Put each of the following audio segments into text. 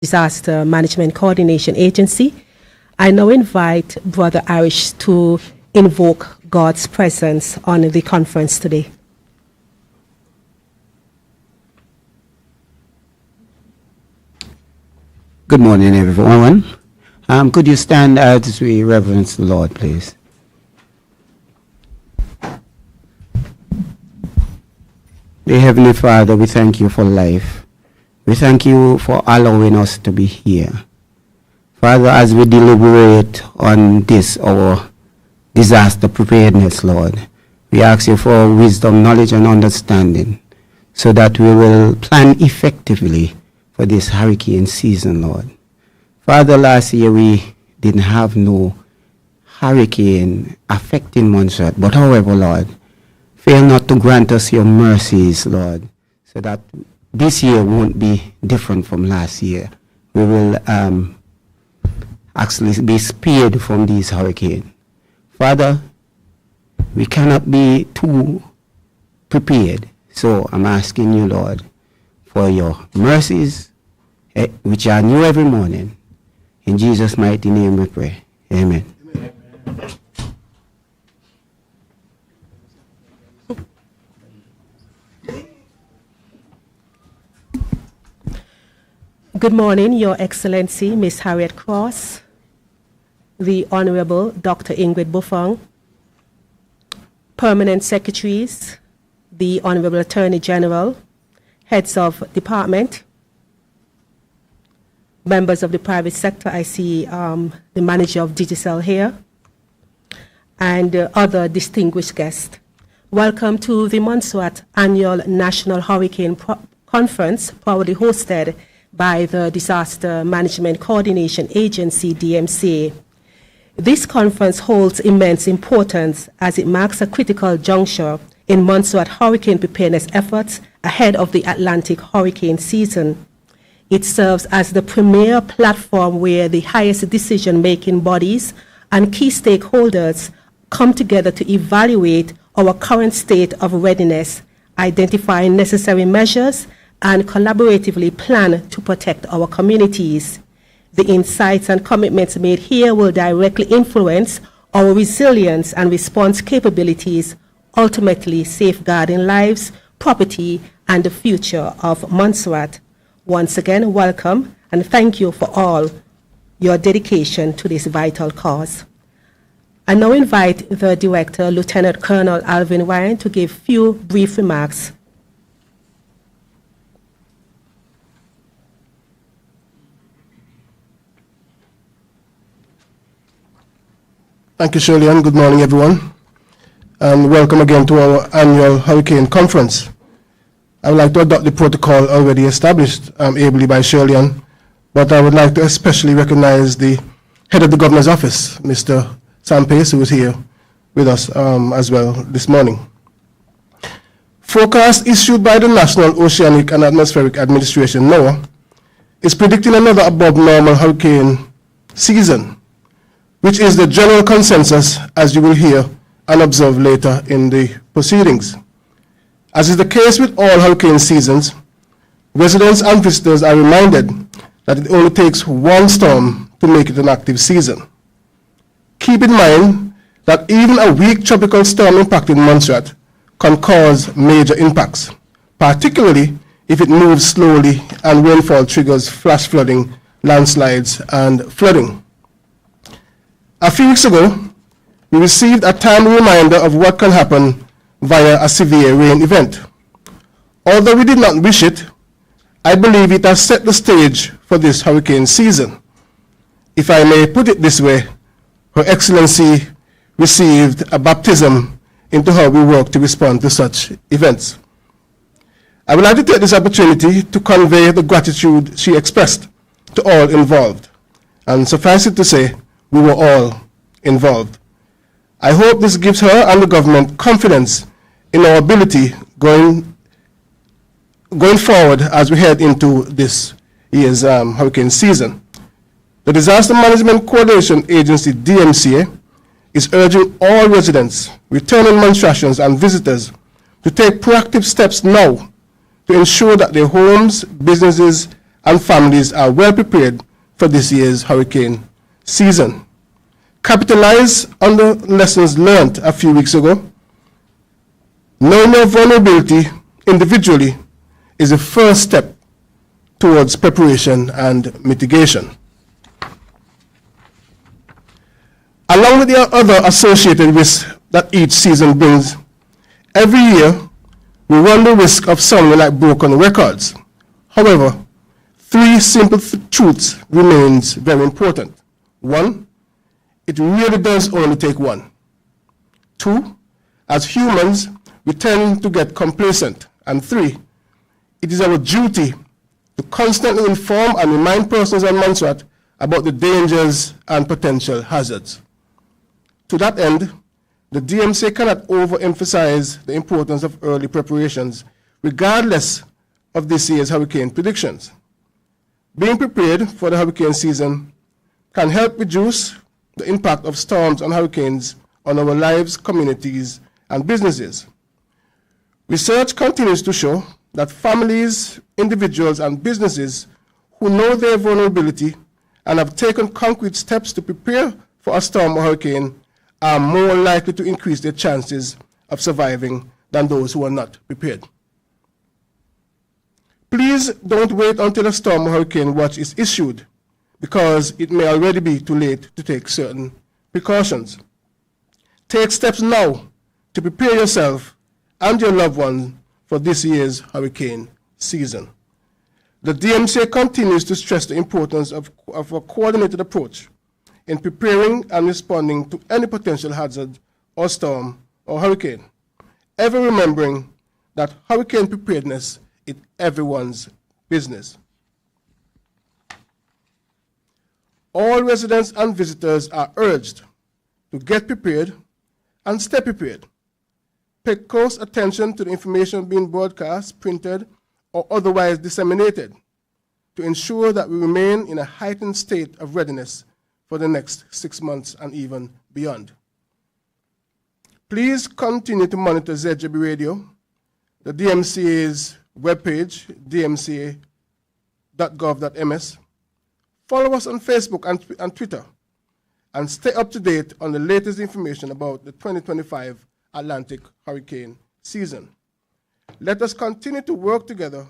Disaster Management Coordination Agency. I now invite Brother Irish to invoke God's presence on the conference today. Good morning, everyone. Could you stand as we reverence the Lord, please? Dear Heavenly Father, we thank you for life. We thank you for allowing us to be here. Father, as we deliberate on this, our disaster preparedness, Lord, we ask you for wisdom, knowledge, and understanding so that we will plan effectively for this hurricane season, Lord. Father, last year we didn't have no hurricane affecting Montserrat, but however, Lord, fail not to grant us your mercies, Lord, so that this year won't be different from last year. We will actually be spared from these hurricanes. Father, we cannot be too prepared, so I'm asking you, Lord, for your mercies, which are new every morning. In Jesus' mighty name we pray. Amen. Amen. Good morning, Your Excellency, Ms. Harriet Cross, the Honorable Dr. Ingrid Buffon, Permanent Secretaries, the Honorable Attorney General, Heads of Department, members of the private sector. I see the Manager of Digicel here, and other distinguished guests. Welcome to the Montserrat Annual National Hurricane Conference, proudly hosted by the Disaster Management Coordination Agency, DMCA. This conference holds immense importance as it marks a critical juncture in Montserrat hurricane preparedness efforts ahead of the Atlantic hurricane season. It serves as the premier platform where the highest decision-making bodies and key stakeholders come together to evaluate our current state of readiness, identify necessary measures, and collaboratively plan to protect our communities. The insights and commitments made here will directly influence our resilience and response capabilities, ultimately safeguarding lives, property, and the future of Montserrat. Once again, welcome, and thank you for all your dedication to this vital cause. I now invite the Director, Lieutenant Colonel Alvin Ryan, to give few brief remarks. Thank you, Shirley, and good morning, everyone. And welcome again to our annual Hurricane Conference. I would like to adopt the protocol already established ably by Shirley, but I would like to especially recognize the head of the Governor's Office, Mr. Sam Pace, who is here with us as well this morning. Forecast issued by the National Oceanic and Atmospheric Administration, NOAA, is predicting another above normal hurricane season, which is the general consensus, as you will hear and observe later in the proceedings. As is the case with all hurricane seasons, residents and visitors are reminded that it only takes one storm to make it an active season. Keep in mind that even a weak tropical storm impacting Montserrat can cause major impacts, particularly if it moves slowly and rainfall triggers flash flooding, landslides, and flooding. A few weeks ago, we received a timely reminder of what can happen via a severe rain event. Although we did not wish it, I believe it has set the stage for this hurricane season. If I may put it this way, Her Excellency received a baptism into how we work to respond to such events. I would like to take this opportunity to convey the gratitude she expressed to all involved, and suffice it to say, we were all involved. I hope this gives her and the government confidence in our ability going forward as we head into this year's hurricane season. The Disaster Management Coordination Agency, DMCA, is urging all residents, returning Montserratians and visitors to take proactive steps now to ensure that their homes, businesses, and families are well prepared for this year's hurricane season. Capitalize on the lessons learned a few weeks ago. Knowing your vulnerability individually is the first step towards preparation and mitigation. Along with the other associated risks that each season brings, every year we run the risk of sounding like broken records. However, three simple truths remains very important. One, it really does only take one. Two, as humans, we tend to get complacent. And three, it is our duty to constantly inform and remind persons on Montserrat about the dangers and potential hazards. To that end, the DMCA cannot overemphasize the importance of early preparations, regardless of this year's hurricane predictions. Being prepared for the hurricane season can help reduce the impact of storms and hurricanes on our lives, communities, and businesses. Research continues to show that families, individuals, and businesses who know their vulnerability and have taken concrete steps to prepare for a storm or hurricane are more likely to increase their chances of surviving than those who are not prepared. Please don't wait until a storm or hurricane watch is issued, because it may already be too late to take certain precautions. Take steps now to prepare yourself and your loved ones for this year's hurricane season. The DMCA continues to stress the importance of a coordinated approach in preparing and responding to any potential hazard or storm or hurricane, ever remembering that hurricane preparedness is everyone's business. All residents and visitors are urged to get prepared and stay prepared. Pay close attention to the information being broadcast, printed, or otherwise disseminated to ensure that we remain in a heightened state of readiness for the next 6 months and even beyond. Please continue to monitor ZJB Radio, the DMCA's webpage, dmca.gov.ms. Follow us on Facebook and Twitter, and stay up to date on the latest information about the 2025 Atlantic hurricane season. Let us continue to work together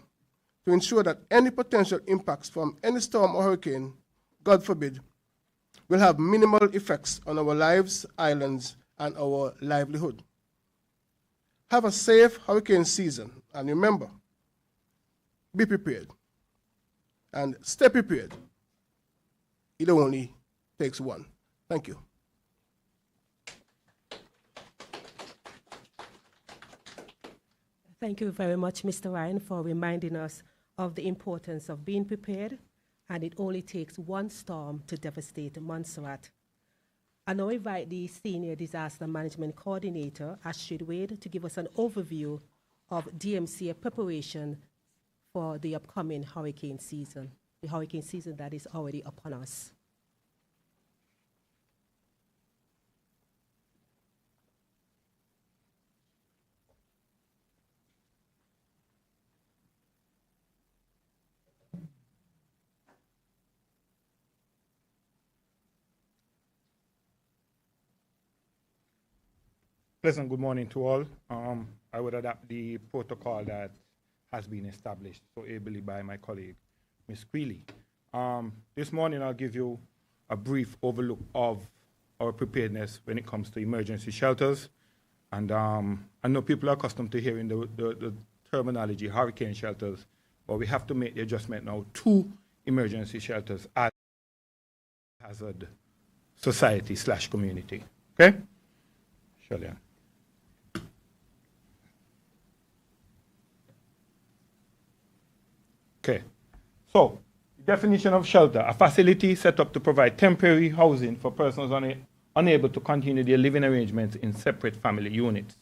to ensure that any potential impacts from any storm or hurricane, God forbid, will have minimal effects on our lives, islands, and our livelihood. Have a safe hurricane season, and remember, be prepared and stay prepared. It only takes one. Thank you. Thank you very much, Mr. Ryan, for reminding us of the importance of being prepared, and it only takes one storm to devastate Montserrat. I now invite the Senior Disaster Management Coordinator, Astrid Wade, to give us an overview of DMCA preparation for the upcoming hurricane season, the hurricane season that is already upon us. Pleasant good morning to all. I would adapt the protocol that has been established so ably by my colleague, Ms. Quealy. This morning I'll give you a brief overlook of our preparedness when it comes to emergency shelters. And I know people are accustomed to hearing the terminology hurricane shelters, but we have to make the adjustment now to emergency shelters as hazard society/community. Okay? Shirley. Okay, so the definition of shelter: a facility set up to provide temporary housing for persons unable to continue their living arrangements in separate family units.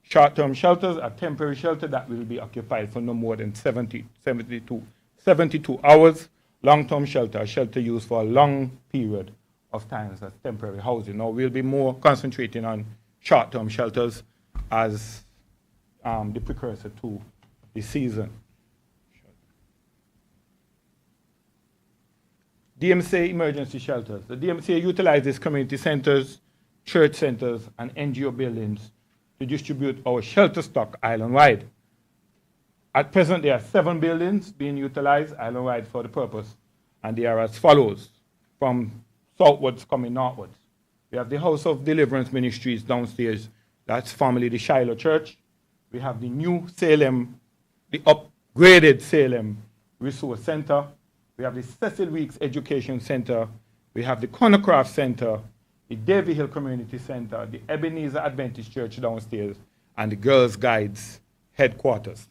Short-term shelters are temporary shelter that will be occupied for no more than 72 hours. Long-term shelter, a shelter used for a long period of time as temporary housing. Now we'll be more concentrating on short-term shelters as the precursor to the season. DMCA emergency shelters. The DMCA utilizes community centers, church centers, and NGO buildings to distribute our shelter stock island-wide. At present, there are 7 buildings being utilized island-wide for the purpose, and they are as follows, from southwards coming northwards. We have the House of Deliverance Ministries downstairs. That's formerly the Shiloh Church. We have the new Salem, the upgraded Salem Resource Center. We have the Cecil Weeks Education Center. We have the Conocraft Center, the Davy Hill Community Center, the Ebenezer Adventist Church downstairs, and the Girls Guides headquarters.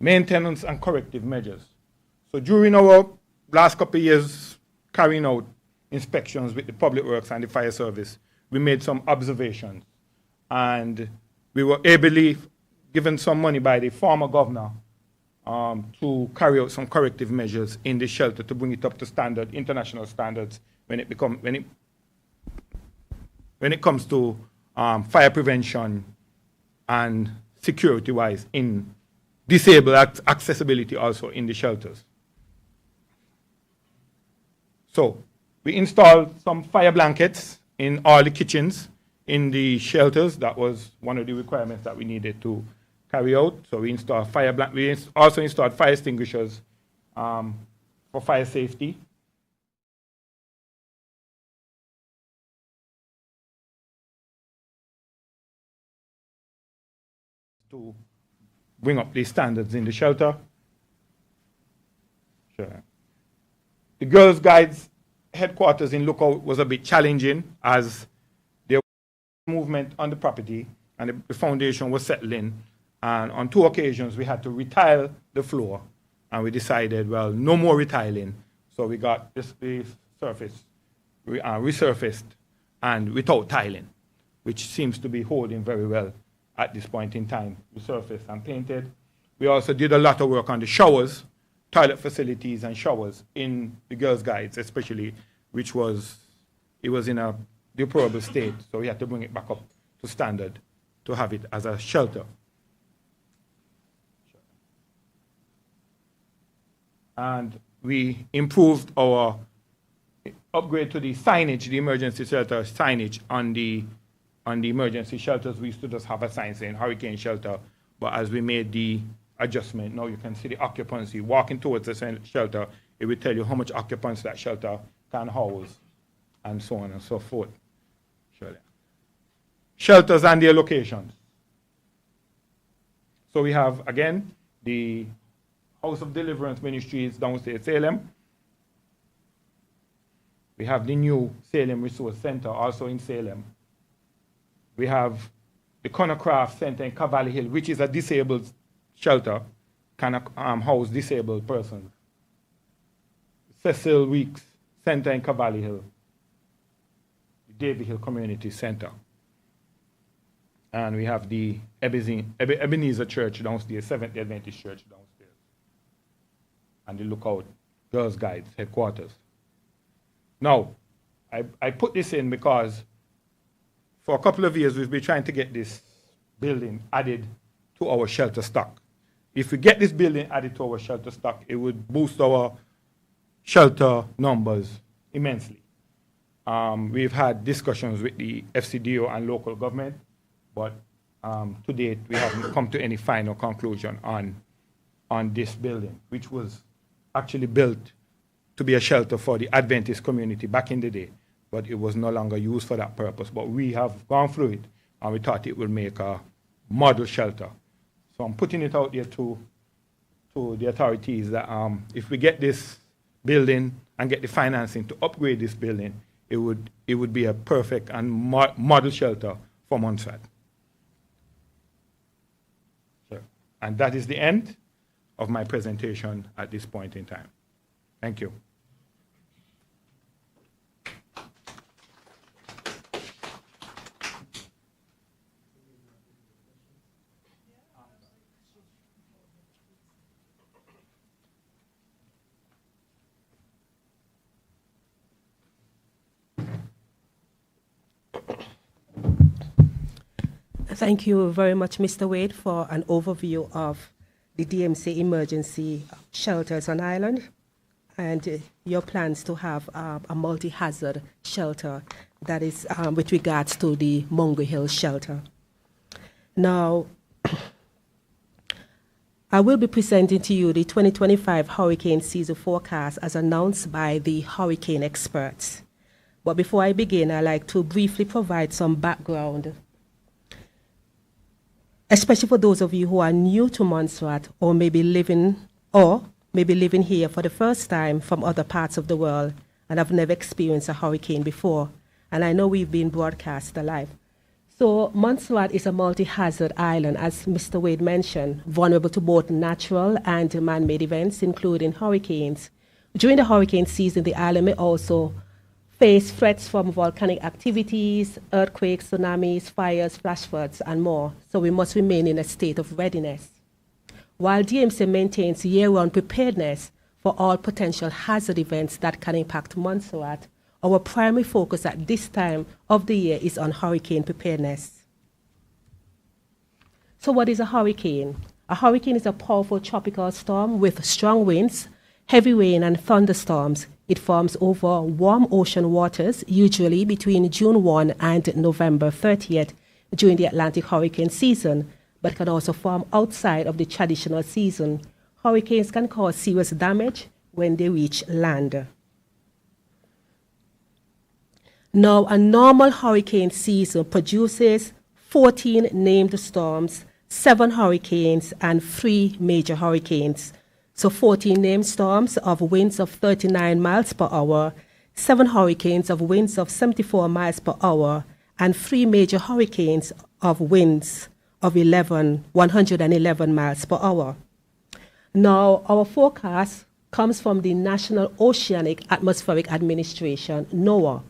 Maintenance and corrective measures. So during our last couple of years carrying out inspections with the Public Works and the Fire Service, we made some observations. And we were ably given some money by the former governor to carry out some corrective measures in the shelter to bring it up to standard, international standards, when it comes to fire prevention and security-wise in disabled accessibility also in the shelters. So we installed some fire blankets in all the kitchens in the shelters. That was one of the requirements that we needed to carry out. So we installed we also installed fire extinguishers for fire safety. To bring up the standards in the shelter. Sure. The Girls Guides headquarters in Lookout was a bit challenging as there was movement on the property and the foundation was settling. And on 2 occasions we had to retile the floor, and we decided, well, no more retiling. So we got the surface resurfaced and without tiling, which seems to be holding very well at this point in time. Resurfaced and painted. We also did a lot of work on the showers, toilet facilities and showers in the Girls Guides especially, it was in a deplorable state, so we had to bring it back up to standard to have it as a shelter. And we improved our upgrade to the signage, the emergency shelter signage on the emergency shelters. We used to just have a sign saying hurricane shelter, but as we made the adjustment, now you can see the occupancy. Walking towards the shelter, it will tell you how much occupants that shelter can house, and so on and so forth. Shelters and their locations. So we have, again, the House of Deliverance Ministries downstairs Salem. We have the new Salem Resource Center also in Salem. We have the Conocraft Center in Cavalry Hill, which is a disabled shelter, can house disabled persons. Cecil Weeks Center in Cavalry Hill. The Davy Hill Community Center. And we have the Ebenezer Church downstairs, Seventh-day Adventist Church downstairs. And the Lookout Girls Guides headquarters. Now, I put this in because for a couple of years we've been trying to get this building added to our shelter stock. If we get this building added to our shelter stock, it would boost our shelter numbers immensely. We've had discussions with the FCDO and local government, but to date we haven't come to any final conclusion on this building, which was actually built to be a shelter for the Adventist community back in the day, but it was no longer used for that purpose. But we have gone through it, and we thought it would make a model shelter. So I'm putting it out there to the authorities that if we get this building and get the financing to upgrade this building, it would be a perfect and model shelter for Montserrat. Sure. And that is the end of my presentation at this point in time. Thank you. Thank you very much, Mr. Wade, for an overview of the DMCA emergency shelters on island, and your plans to have a multi-hazard shelter that is with regards to the Mungo Hill shelter. Now, I will be presenting to you the 2025 hurricane season forecast as announced by the hurricane experts. But before I begin, I'd like to briefly provide some background, especially for those of you who are new to Montserrat or maybe living here for the first time from other parts of the world and have never experienced a hurricane before. And I know we've been broadcast live. So Montserrat is a multi-hazard island, as Mr. Wade mentioned, vulnerable to both natural and man-made events, including hurricanes. During the hurricane season, the island may also face threats from volcanic activities, earthquakes, tsunamis, fires, flash floods, and more. So we must remain in a state of readiness. While DMCA maintains year-round preparedness for all potential hazard events that can impact Montserrat, our primary focus at this time of the year is on hurricane preparedness. So what is a hurricane? A hurricane is a powerful tropical storm with strong winds, heavy rain, and thunderstorms. It forms over warm ocean waters, usually between June 1 and November 30th during the Atlantic hurricane season, but can also form outside of the traditional season. Hurricanes can cause serious damage when they reach land. Now, a normal hurricane season produces 14 named storms, 7 hurricanes, and 3 major hurricanes. So 14 named storms of winds of 39 miles per hour, 7 hurricanes of winds of 74 miles per hour, and 3 major hurricanes of winds of 111 miles per hour. Now, our forecast comes from the National Oceanic Atmospheric Administration, NOAA.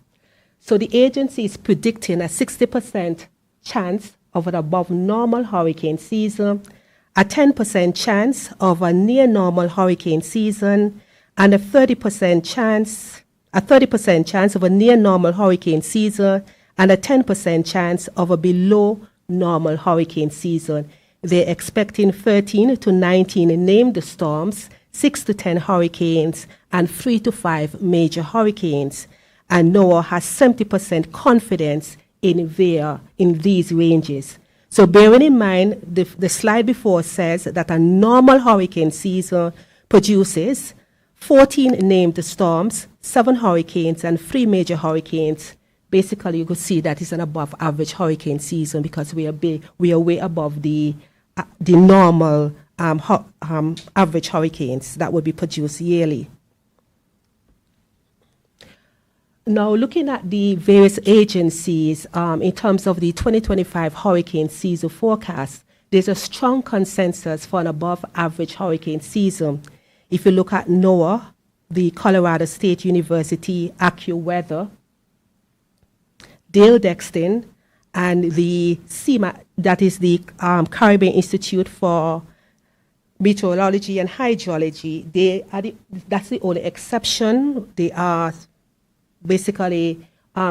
So the agency is predicting a 60% chance of an above normal hurricane season, a 10% chance of a near normal hurricane season, and a 30% chance of a near normal hurricane season, and a 10% chance of a below normal hurricane season. They're expecting 13 to 19 named storms, 6 to 10 hurricanes, and 3 to 5 major hurricanes. And NOAA has 70% confidence in these ranges. So bearing in mind, the slide before says that a normal hurricane season produces 14 named storms, 7 hurricanes, and 3 major hurricanes. Basically, you could see that it's an above average hurricane season because we are way above the normal average hurricanes that would be produced yearly. Now, looking at the various agencies in terms of the 2025 hurricane season forecast, there's a strong consensus for an above-average hurricane season. If you look at NOAA, the Colorado State University AccuWeather, Dale Dexton, and the CIMA, that is the Caribbean Institute for Meteorology and Hydrology, that's the only exception. They are basically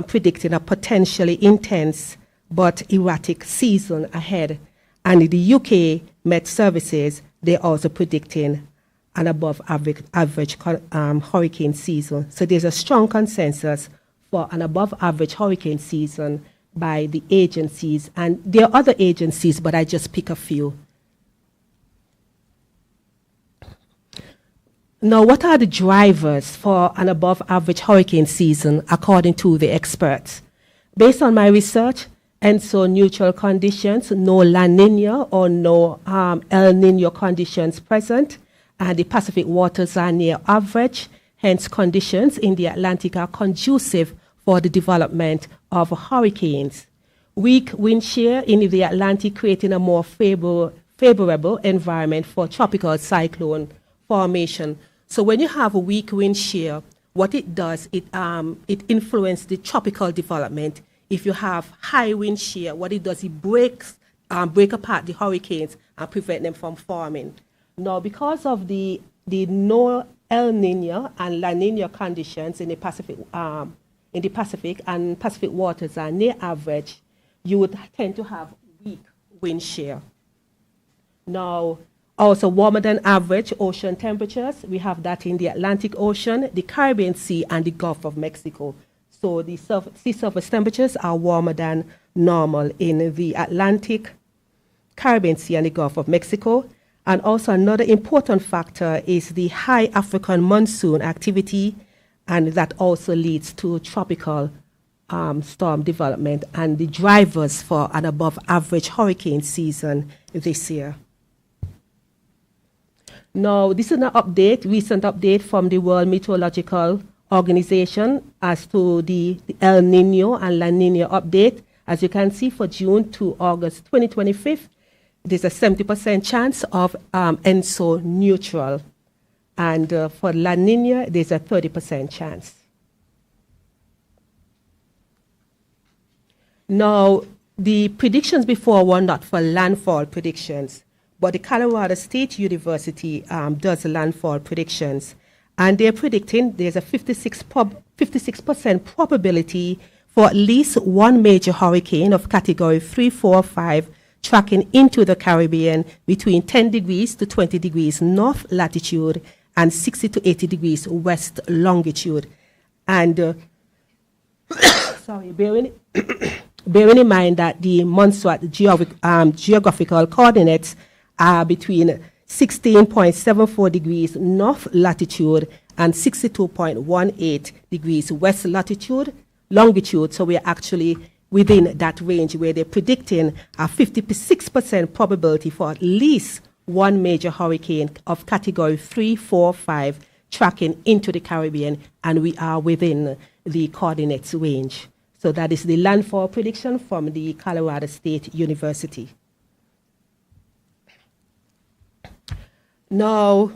predicting a potentially intense but erratic season ahead. And the UK Met Services, they're also predicting an above average hurricane season. So there's a strong consensus for an above average hurricane season by the agencies. And there are other agencies, but I just pick a few. Now, what are the drivers for an above-average hurricane season, according to the experts? Based on my research, ENSO neutral conditions, no La Nina or no El Nino conditions present, and the Pacific waters are near average, hence conditions in the Atlantic are conducive for the development of hurricanes. Weak wind shear in the Atlantic creating a more favorable environment for tropical cyclone formation. So when you have a weak wind shear, what it does, it influences the tropical development. If you have high wind shear, what it does, it break apart the hurricanes and prevent them from forming. Now, because of the no El Nino and La Nina conditions in the Pacific and Pacific waters are near average, you would tend to have weak wind shear. Now, Also warmer than average ocean temperatures. We have that in the Atlantic Ocean, the Caribbean Sea, and the Gulf of Mexico. So the sea surface temperatures are warmer than normal in the Atlantic, Caribbean Sea, and the Gulf of Mexico. And also another important factor is the high African monsoon activity, and that also leads to tropical storm development and the drivers for an above average hurricane season this year. Now, this is an update, recent update from the World Meteorological Organization as to the El Nino and La Nina update. As you can see, for June to August 2025, there's a 70% chance of ENSO neutral. And for La Nina, there's a 30% chance. Now, the predictions before were not for landfall predictions, but the Colorado State University does landfall predictions. And they're predicting there's a 56% probability for at least one major hurricane of category 3, 4, 5 tracking into the Caribbean between 10 degrees to 20 degrees north latitude and 60 to 80 degrees west longitude. And bearing in mind that the Montserrat geographical coordinates are between 16.74 degrees north latitude and 62.18 degrees west longitude. So we are actually within that range where they're predicting a 56% probability for at least one major hurricane of category 3, 4, 5 tracking into the Caribbean, and we are within the coordinates range. So that is the landfall prediction from the Colorado State University. Now,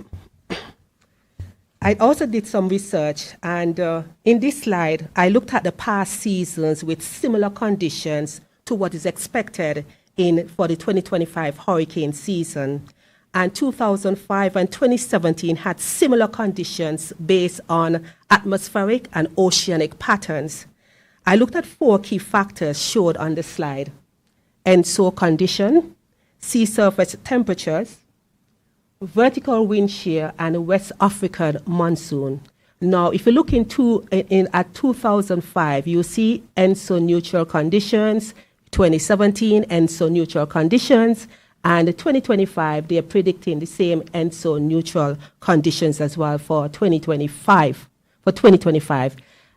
I also did some research, and in this slide, I looked at the past seasons with similar conditions to what is expected for the 2025 hurricane season. And 2005 and 2017 had similar conditions based on atmospheric and oceanic patterns. I looked at 4 key factors showed on the slide: ENSO condition, sea surface temperatures, vertical wind shear, and West African monsoon. Now, if you look at 2005, you see ENSO neutral conditions, 2017 ENSO neutral conditions, and 2025, they are predicting the same ENSO neutral conditions as well for 2025.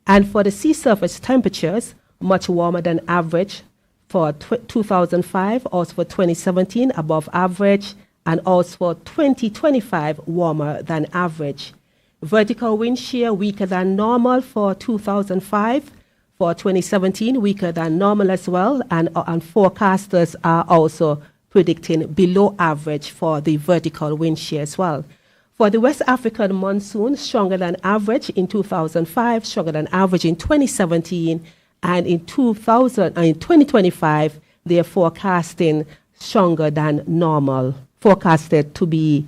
And for the sea surface temperatures, much warmer than average for 2005, also for 2017, above average, and also for 2025, warmer than average. Vertical wind shear, weaker than normal for 2005. For 2017, weaker than normal as well, and forecasters are also predicting below average for the vertical wind shear as well. For the West African monsoon, stronger than average in 2005, stronger than average in 2017, and in 2025, they are forecasting stronger than normal, forecasted to be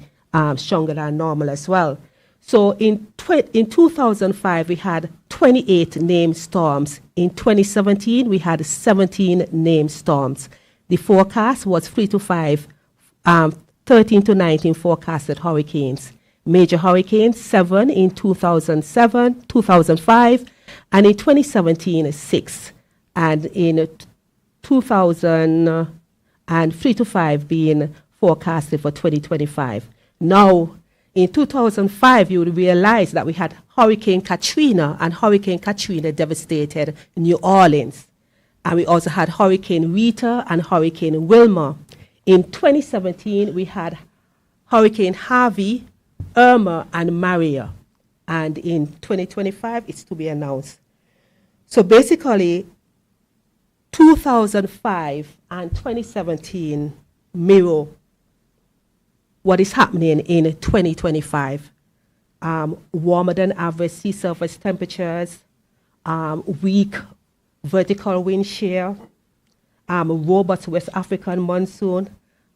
stronger than normal as well. So in 2005, we had 28 named storms. In 2017, we had 17 named storms. The forecast was 3 to 5, 13 to 19 forecasted hurricanes. Major hurricanes, 7 in 2005, and in 2017, 6. And in 2000, and 3 to 5 being forecasted for 2025. Now, in 2005, you would realize that we had Hurricane Katrina, and Hurricane Katrina devastated New Orleans. And we also had Hurricane Rita and Hurricane Wilma. In 2017, we had Hurricane Harvey, Irma, and Maria. And in 2025, it's to be announced. So basically, 2005 and 2017 mirror what is happening in 2025. Warmer than average sea surface temperatures, weak vertical wind shear, robust West African monsoon,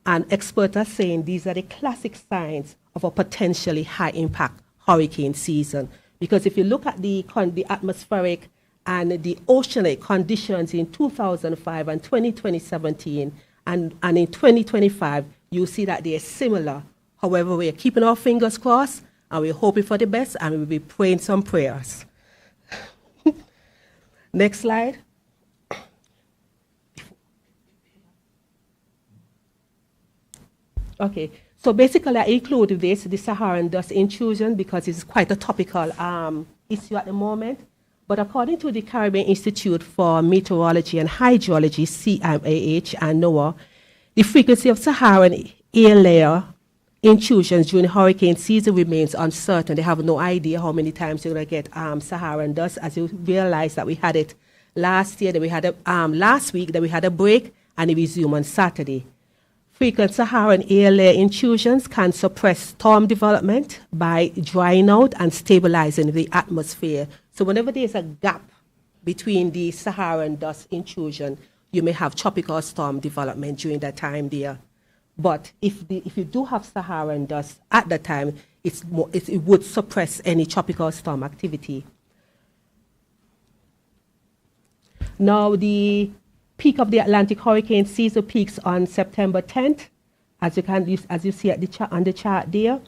and experts are saying these are the classic signs of a potentially high impact hurricane season. Because if you look at the atmospheric and the oceanic conditions in 2005 and 2017, and in 2025, you see that they are similar However, we are keeping our fingers crossed, and we're hoping for the best, and we'll be praying some prayers. Next slide. Okay, so basically I included this, the Saharan dust intrusion, because it's quite a topical issue at the moment. But according to the Caribbean Institute for Meteorology and Hydrology, CMAH, and NOAA, the frequency of Saharan air layer intrusions during hurricane season remains uncertain. They have no idea how many times you're going to get Saharan dust. As you realize that we had it last year, that we had it last week, that we had a break, and it resumed on Saturday. Frequent Saharan air layer intrusions can suppress storm development by drying out and stabilizing the atmosphere. So whenever there's a gap between the Saharan dust intrusion, you may have tropical storm development during that time there. But if you do have Saharan dust at that time, it would suppress any tropical storm activity. Now, the peak of the Atlantic hurricane season peaks on September 10th, as you see on the chart there.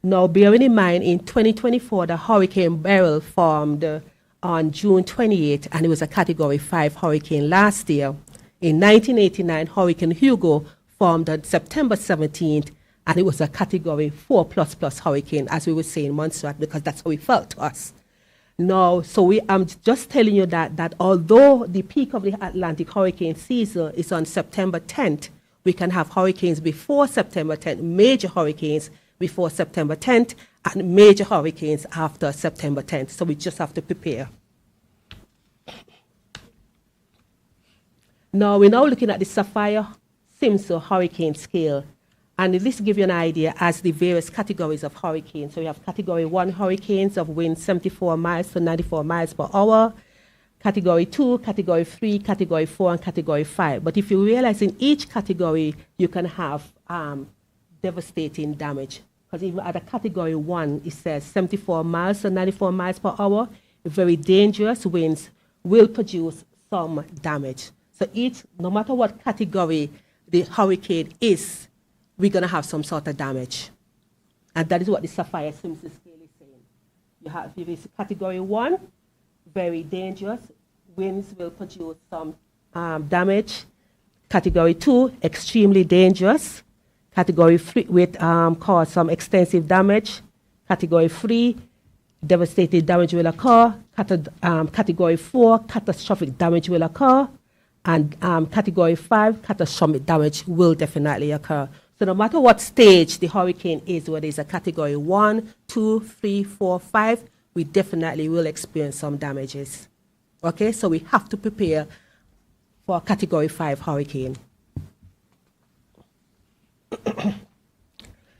Now, bearing in mind, in 2024, the Hurricane Beryl formed on June 28th, and it was a Category 5 hurricane last year. In 1989, Hurricane Hugo formed on September 17th, and it was a Category 4++ hurricane, as we would say in Montserrat, because that's how it felt to us. No, so I'm just telling you that although the peak of the Atlantic hurricane season is on September 10th, we can have hurricanes before September 10th, major hurricanes before September 10th, and major hurricanes after September 10th. So we just have to prepare. Now, we're now looking at the Saffir-Simpson hurricane scale. And this gives you an idea as the various categories of hurricanes. So we have Category 1 hurricanes of winds 74 miles to 94 miles per hour, Category 2, Category 3, Category 4, and Category 5. But if you realize in each category, you can have devastating damage. Because even at a Category 1, it says 74 miles to 94 miles per hour, very dangerous winds will produce some damage. So no matter what category the hurricane is, we're going to have some sort of damage. And that is what the Saffir-Simpson scale is saying. If it's Category 1, very dangerous, winds will produce some damage. Category 2, extremely dangerous. Category 3 will cause some extensive damage. Category 3, devastating damage will occur. Category 4, catastrophic damage will occur. And Category 5, catastrophic damage will definitely occur. So no matter what stage the hurricane is, whether it's a Category 1, 2, 3, 4, 5, we definitely will experience some damages. Okay, so we have to prepare for a Category 5 hurricane.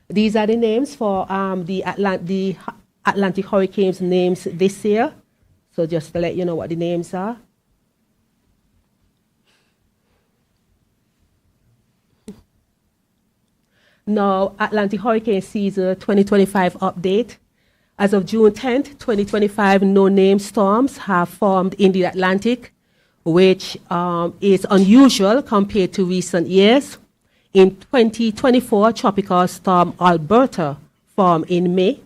These are the names for the Atlantic hurricanes names this year. So just to let you know what the names are. Now, Atlantic hurricane season 2025 update. As of June 10th, 2025, no named storms have formed in the Atlantic, which is unusual compared to recent years. In 2024, Tropical Storm Alberta formed in May,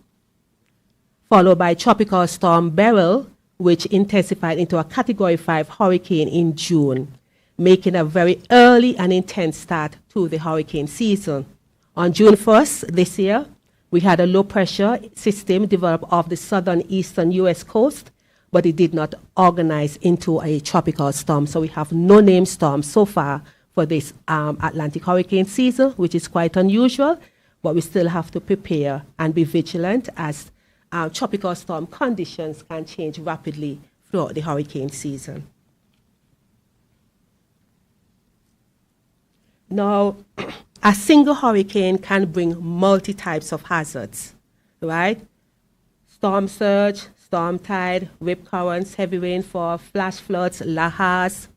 followed by Tropical Storm Beryl, which intensified into a Category 5 hurricane in June, making a very early and intense start to the hurricane season. On June 1st this year, we had a low-pressure system develop off the southern eastern U.S. coast, but it did not organize into a tropical storm. So we have no named storms so far for this Atlantic hurricane season, which is quite unusual, but we still have to prepare and be vigilant as tropical storm conditions can change rapidly throughout the hurricane season. Now, a single hurricane can bring multi-types of hazards, right? Storm surge, storm tide, rip currents, heavy rainfall, flash floods, lahars,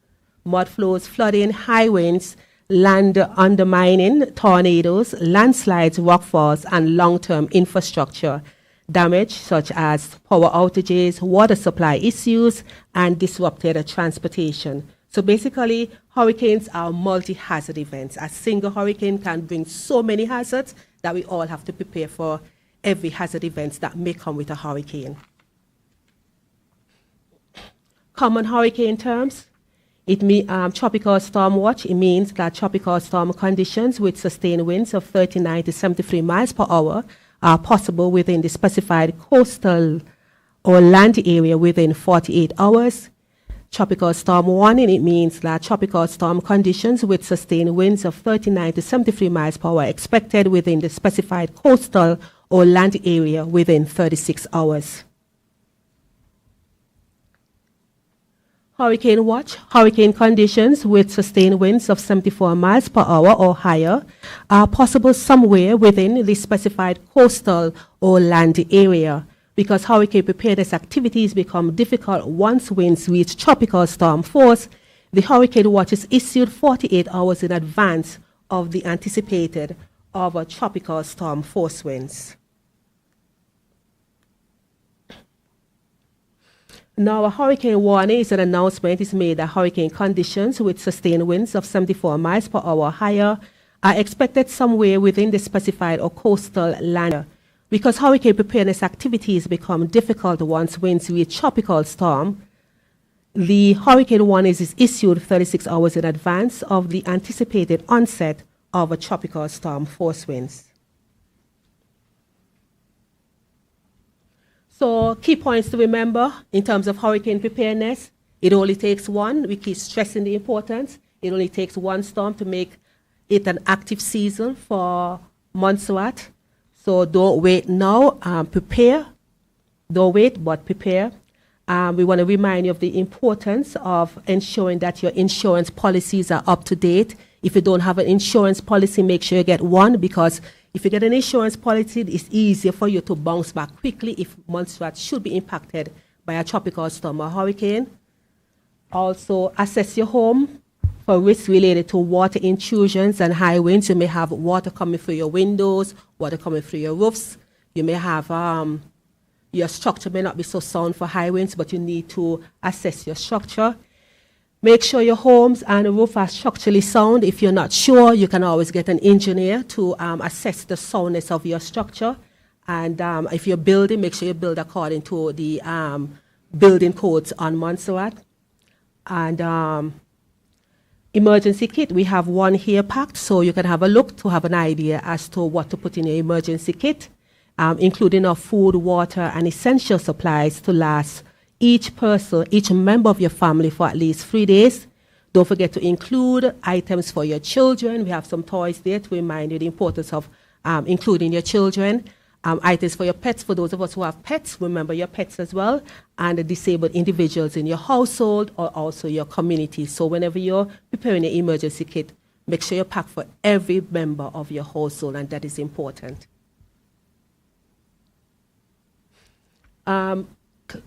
mud flows, flooding, high winds, land undermining, tornadoes, landslides, rockfalls, and long-term infrastructure damage such as power outages, water supply issues, and disrupted transportation. So basically, hurricanes are multi-hazard events. A single hurricane can bring so many hazards that we all have to prepare for every hazard events that may come with a hurricane. Common hurricane terms. Tropical storm watch, it means that tropical storm conditions with sustained winds of 39 to 73 miles per hour are possible within the specified coastal or land area within 48 hours. Tropical storm warning, it means that tropical storm conditions with sustained winds of 39 to 73 miles per hour expected within the specified coastal or land area within 36 hours. Hurricane watch, hurricane conditions with sustained winds of 74 miles per hour or higher are possible somewhere within the specified coastal or land area. Because hurricane preparedness activities become difficult once winds reach tropical storm force, the hurricane watch is issued 48 hours in advance of the anticipated of a tropical storm force winds. Now, a hurricane warning is an announcement is made that hurricane conditions with sustained winds of 74 miles per hour or higher are expected somewhere within the specified or coastal land. Because hurricane preparedness activities become difficult once winds reach tropical storm, the hurricane warning is issued 36 hours in advance of the anticipated onset of a tropical storm force winds. So key points to remember in terms of hurricane preparedness, it only takes one. We keep stressing the importance. It only takes one storm to make it an active season for Montserrat. So don't wait now, prepare. Don't wait, but prepare. We want to remind you of the importance of ensuring that your insurance policies are up to date. If you don't have an insurance policy, make sure you get one, because if you get an insurance policy, it's easier for you to bounce back quickly if Montserrat should be impacted by a tropical storm or hurricane. Also, assess your home for risks related to water intrusions and high winds. You may have water coming through your windows, water coming through your roofs. You may have, your structure may not be so sound for high winds, but you need to assess your structure. Make sure your homes and roof are structurally sound. If you're not sure, you can always get an engineer to assess the soundness of your structure. And if you're building, make sure you build according to the building codes on Montserrat. And emergency kit, we have one here packed, so you can have a look to have an idea as to what to put in your emergency kit, including our food, water, and essential supplies to last each person, each member of your family for at least 3 days. Don't forget to include items for your children. We have some toys there to remind you the importance of including your children. Items for your pets, for those of us who have pets, remember your pets as well, and the disabled individuals in your household or also your community. So whenever you're preparing your emergency kit, make sure you pack for every member of your household, and that is important.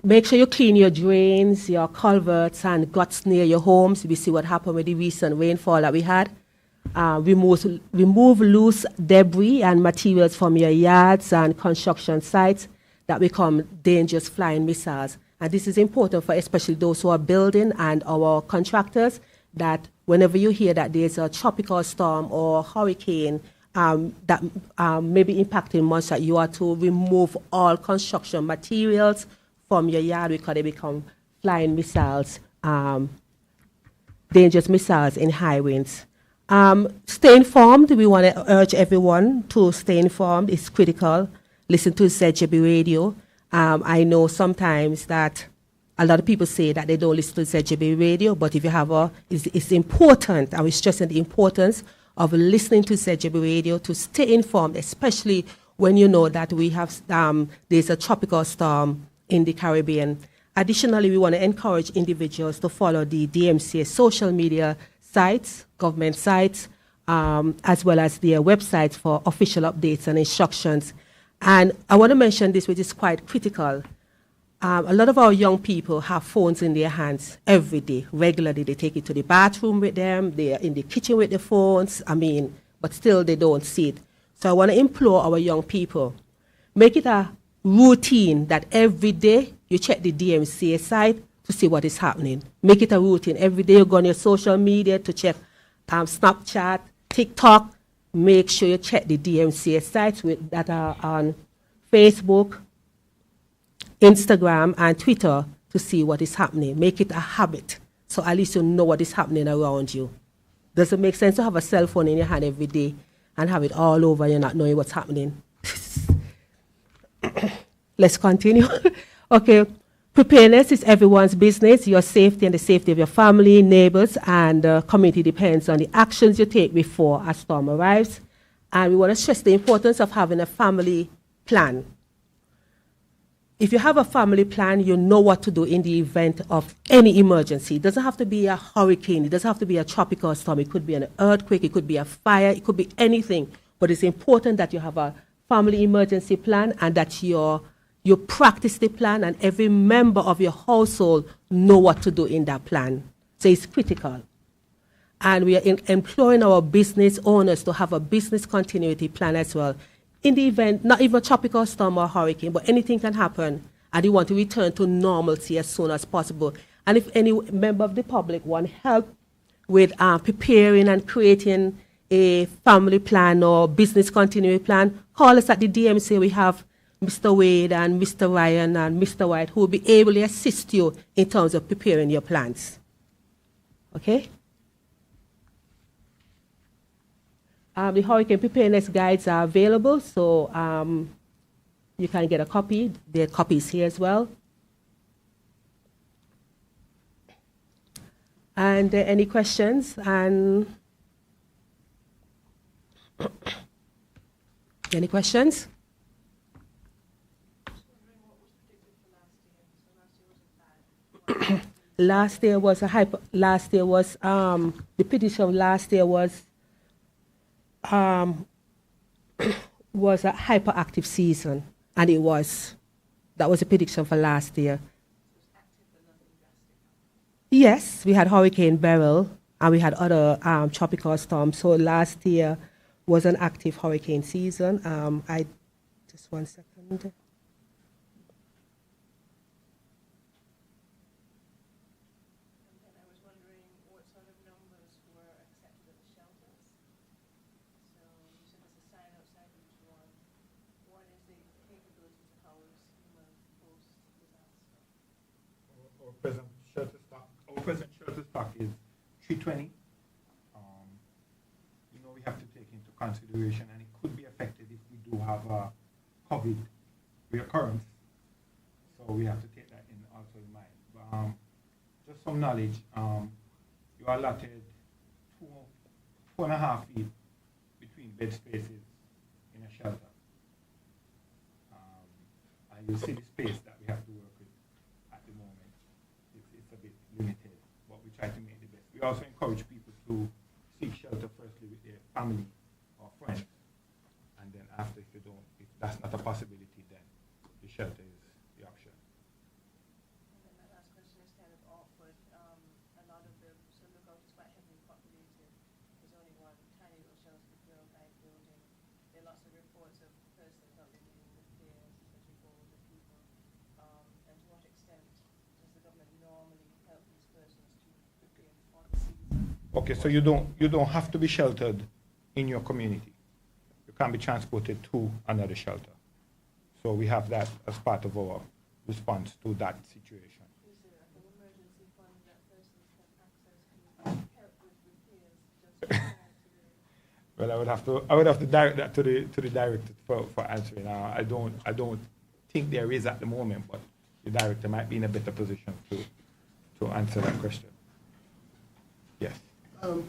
Make sure you clean your drains, your culverts, and guts near your homes. We see what happened with the recent rainfall that we had. Remove loose debris and materials from your yards and construction sites that become dangerous flying missiles. And this is important for especially those who are building and our contractors, that whenever you hear that there's a tropical storm or hurricane that may be impacting Montserrat, you are to remove all construction materials from your yard because they become flying missiles, dangerous missiles in high winds. Stay informed. We want to urge everyone to stay informed. It's critical. Listen to ZJB radio. I know sometimes that a lot of people say that they don't listen to ZJB radio, but if you have it's important. I was stressing the importance of listening to ZJB radio to stay informed, especially when you know that we have there's a tropical storm in the Caribbean. Additionally, we want to encourage individuals to follow the DMCA social media sites, government sites, as well as their websites for official updates and instructions. And I want to mention this, which is quite critical. A lot of our young people have phones in their hands every day, regularly. They take it to the bathroom with them, they are in the kitchen with their phones, but still they don't see it. So I want to implore our young people, make it a routine that every day you check the DMCA site to see what is happening. Make it a routine. Every day you go on your social media to check Snapchat, TikTok, make sure you check the DMCA sites that are on Facebook, Instagram, and Twitter to see what is happening. Make it a habit, so at least you know what is happening around you. Does it make sense to have a cell phone in your hand every day and have it all over and you're not knowing what's happening? Let's continue. Okay. Preparedness is everyone's business. Your safety and the safety of your family, neighbors, and community depends on the actions you take before a storm arrives. And we want to stress the importance of having a family plan. If you have a family plan, you know what to do in the event of any emergency. It doesn't have to be a hurricane. It doesn't have to be a tropical storm. It could be an earthquake. It could be a fire. It could be anything. But it's important that you have a family emergency plan and that you practice the plan and every member of your household know what to do in that plan. So it's critical. And we are employing our business owners to have a business continuity plan as well. In the event, not even a tropical storm or hurricane, but anything can happen and you want to return to normalcy as soon as possible. And if any member of the public want help with preparing and creating a family plan or business continuity plan, call us at the DMCA. We have Mr. Wade and Mr. Ryan and Mr. White who will be able to assist you in terms of preparing your plans. Okay? The hurricane preparedness guides are available, so you can get a copy. There are copies here as well. And any questions? And any questions? Last year was the prediction of last year was a hyperactive season, and that was the prediction for last year. Yes, we had Hurricane Beryl and we had other tropical storms. So last year was an active hurricane season. Just 1 second. Present shelter stock is 320. We have to take into consideration, and it could be affected if we do have a COVID reoccurrence. So we have to take that in also in mind. But, just some knowledge. You are allotted 2.5 feet between bed spaces in a shelter. And you see the space that we have to work with at the moment. It's a bit limited. Try to make the best. We also encourage people to seek shelter firstly with their family or friends, and then after, if that's not a possibility, then the shelter is the option. And then my last question is kind of awkward. A lot of the lookout is quite heavily populated. There's only one tiny little shelter with girl-guide building. There are lots of reports of persons not living with fears, especially for older people. And to what extent does the government normally help these persons to prepare for the season? Okay, so you don't have to be sheltered in your community. You can be transported to another shelter. So we have that as part of our response to that situation. Is there an emergency fund that persons can access to help with repairs just prior to the... Well, I would have to direct that to the director for answering. I don't think there is at the moment, but the director might be in a better position to answer that question. Yes.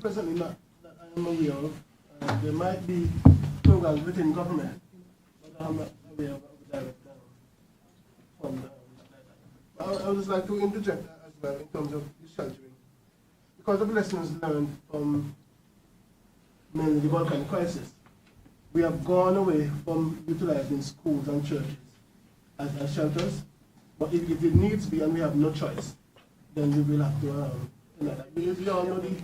Presently, not that I am aware of. There might be programs within government, but I'm not aware of the direct fund. I would just like to interject as well in terms of the sheltering. Because of lessons learned from mainly the volcanic crisis, we have gone away from utilizing schools and churches as shelters. But if it needs to be and we have no choice, then we will have to, we all know the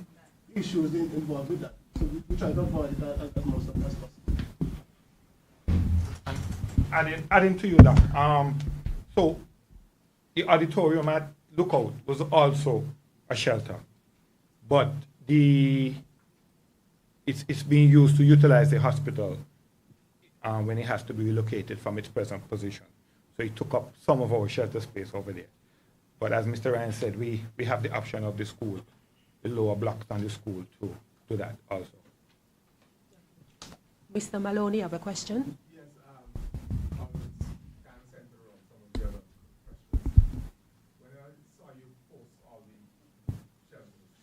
issues involved with that. So we try to avoid it as much as possible. Adding to you that, so the auditorium at Lookout was also a shelter, but the it's being used to utilize the hospital when it has to be relocated from its present position. So it took up some of our shelter space over there. But as Mr. Ryan said, we have the option of the school, the lower blocks on the school to do that also. Mr. Maloney, you have a question? Yes, I was kind of center on some of the other questions. When I saw you post all the shelters,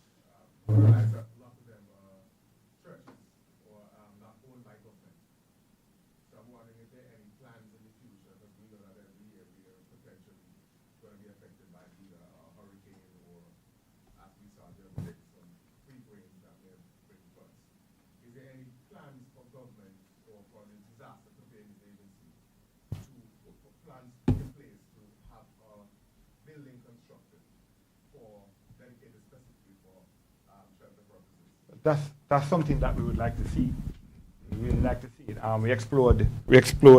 I realized that a lot of them are churches or not owned by government. So I'm wondering if there are any plans in the future, because we know that every year we are potentially going to be affected by either a hurricane or, as we saw the other day, some freak rains that may bring floods. Is there any plans for government or for the disaster preparedness agency to put plans in place to have a building constructed for dedicated specifically for shelter purposes? That's something that we would like to see. We would like to see it. We explored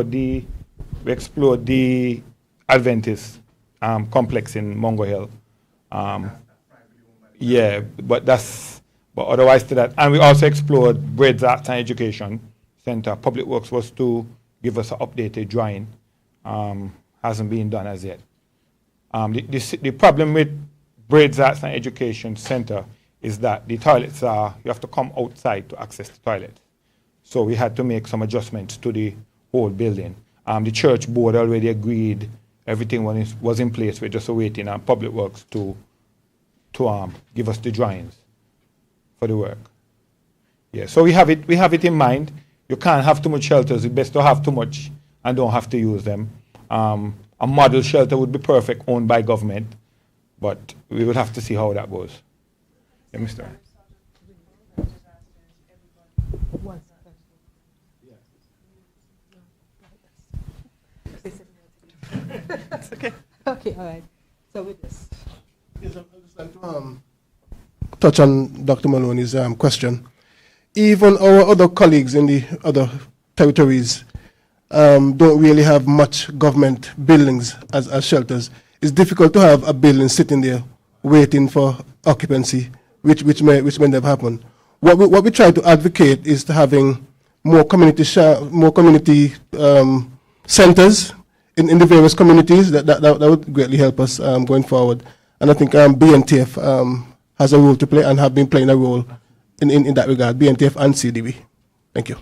the Adventist complex in Mongo Hill. Yeah, but otherwise to that, and we also explored Bread's Arts and Education Center. Public Works was to give us an updated drawing. Hasn't been done as yet. The problem with Bread's Arts and Education Center is that the toilets you have to come outside to access the toilet. So we had to make some adjustments to the whole building. The church board already agreed, everything was in place. We're just waiting on Public Works to give us the drawings for the work. Yeah, so we have it in mind. You can't have too much shelters. It's best to have too much and don't have to use them. A model shelter would be perfect, owned by government, but we will have to see how that goes. Yeah, Mr. Okay. Okay, all right. So with this. Yes, I'd just like to touch on Dr. Maloney's question. Even our other colleagues in the other territories don't really have much government buildings as shelters. It's difficult to have a building sitting there waiting for occupancy, which may never happen. What we try to advocate is to having more community centers in the various communities. That would greatly help us going forward. And I think BNTF has a role to play and have been playing a role in that regard, BNTF and CDB. Thank you.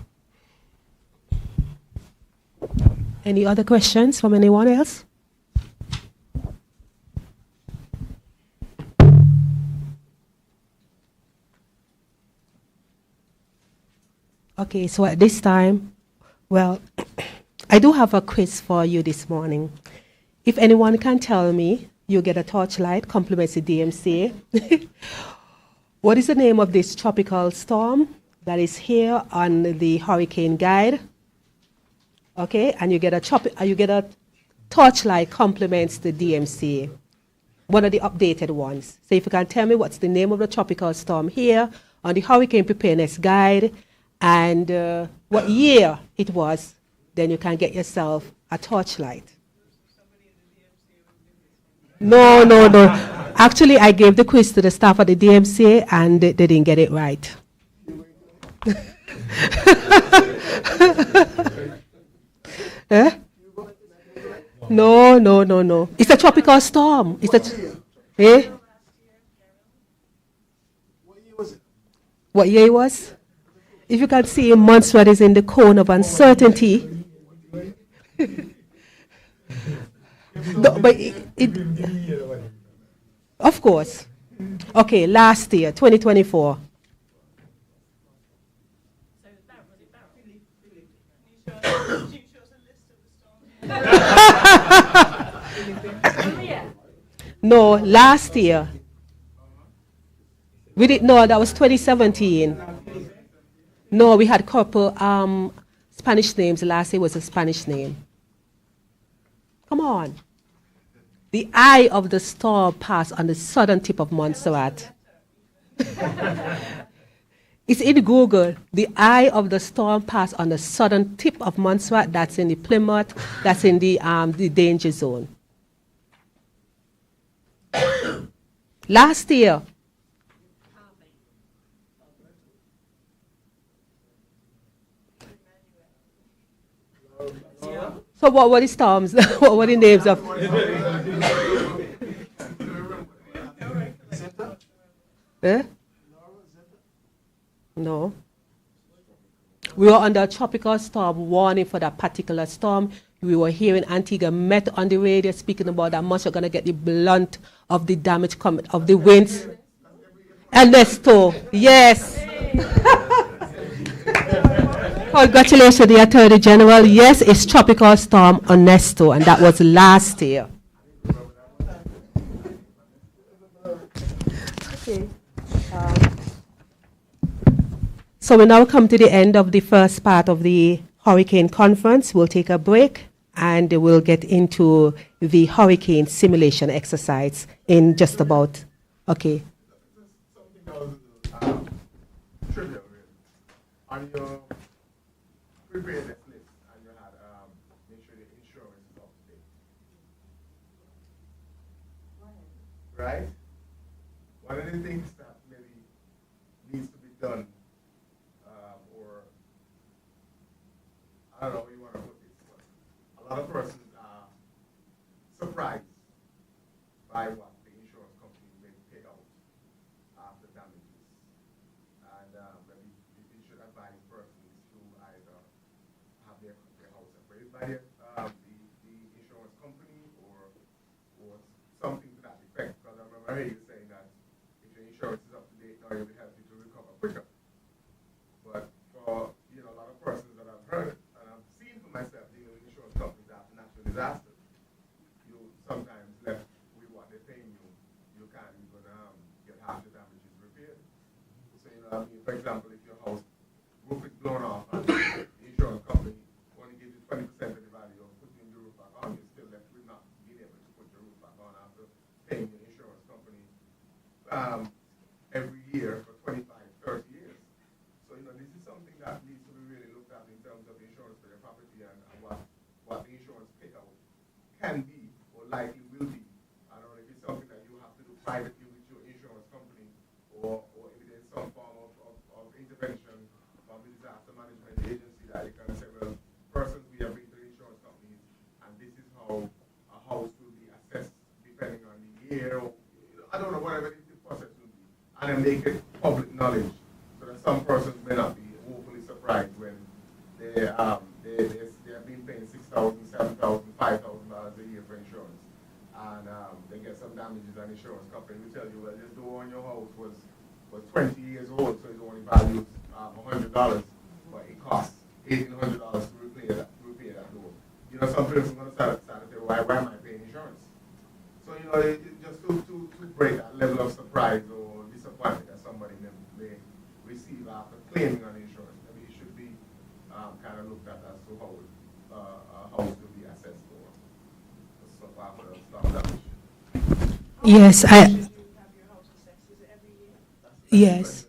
Any other questions from anyone else? Okay, so at this time, well, I do have a quiz for you this morning. If anyone can tell me, you get a torchlight, compliments the DMCA. What is the name of this tropical storm that is here on the hurricane guide? Okay, and you get a torchlight, compliments the DMCA. One of the updated ones. So if you can tell me what's the name of the tropical storm here on the hurricane preparedness guide and what year it was, then you can get yourself a torchlight. No. Actually, I gave the quiz to the staff at the DMCA and they didn't get it right. Eh? No. It's a tropical storm. Eh? What year it was? If you can see, Montserrat is in the cone of uncertainty. No, but of course. Okay, last year, 2024. No, last year. We didn't know that was 2017. No, we had a couple Spanish names. Last year was a Spanish name. Come on. The eye of the storm passed on the southern tip of Montserrat. It's in Google. The eye of the storm passed on the southern tip of Montserrat. That's in the Plymouth. That's in the danger zone. Last year. So what were the storms? What were the names of? Eh? No. We were under a tropical storm warning for that particular storm. We were hearing Antigua Met on the radio speaking about that much. You're going to get the blunt of the damage of the winds. Ernesto, yes. Congratulations to the Attorney General. Yes, it's Tropical Storm Ernesto, and that was last year. Okay. So we now come to the end of the first part of the Hurricane Conference. We'll take a break and we'll get into the hurricane simulation exercise in just about, okay. Something else, trivial, really. On your preparedness list, and you had make sure the insurance is up to date. Right? One of the things that maybe needs to be done, or I don't know how you want to put this, but a lot of persons are surprised by what the insurance company may pay out after damages. And maybe you should advise persons to either have their house appraised by the insurance company or something to that effect. Because I remember you saying that if your insurance is up to date now, you'll be happy to recover quicker. But for a lot of persons that I've heard and I've seen for myself dealing with insurance companies after natural disasters, you sometimes left with what they're paying you, you can't even get half the damages repaired. So I mean, for example, if your house roof is blown off and the insurance company only gives you 20% of the value of putting the roof back on, you're still left with not being able to put the roof back on after paying the insurance company every year for 25, 30 years. So this is something that needs to be really looked at in terms of insurance for your property and what the insurance payout can be or likely will be. I don't know if it's something that you have to do privately with your insurance company or if there's some form of intervention from the disaster management agency that you can say, well, persons we have been to the insurance companies and this is how a house will be assessed depending on the year or I don't know, whatever the process will be. And then make it public knowledge so that some persons may not be woefully surprised when they have been paying $6,000, $7,000, $5,000 a year for insurance. And they get some damages and insurance company will tell you, well, this door on your house was 20 years old, so it's only valued $100, but it costs $1,800 to repair that door. Some persons are going to start to say, why am I paying insurance? So, just to break that level of surprise or disappointment that somebody may receive after claiming on insurance, maybe it should be kind of looked at as to how a house will be assessed for after storm damage. Yes, yes.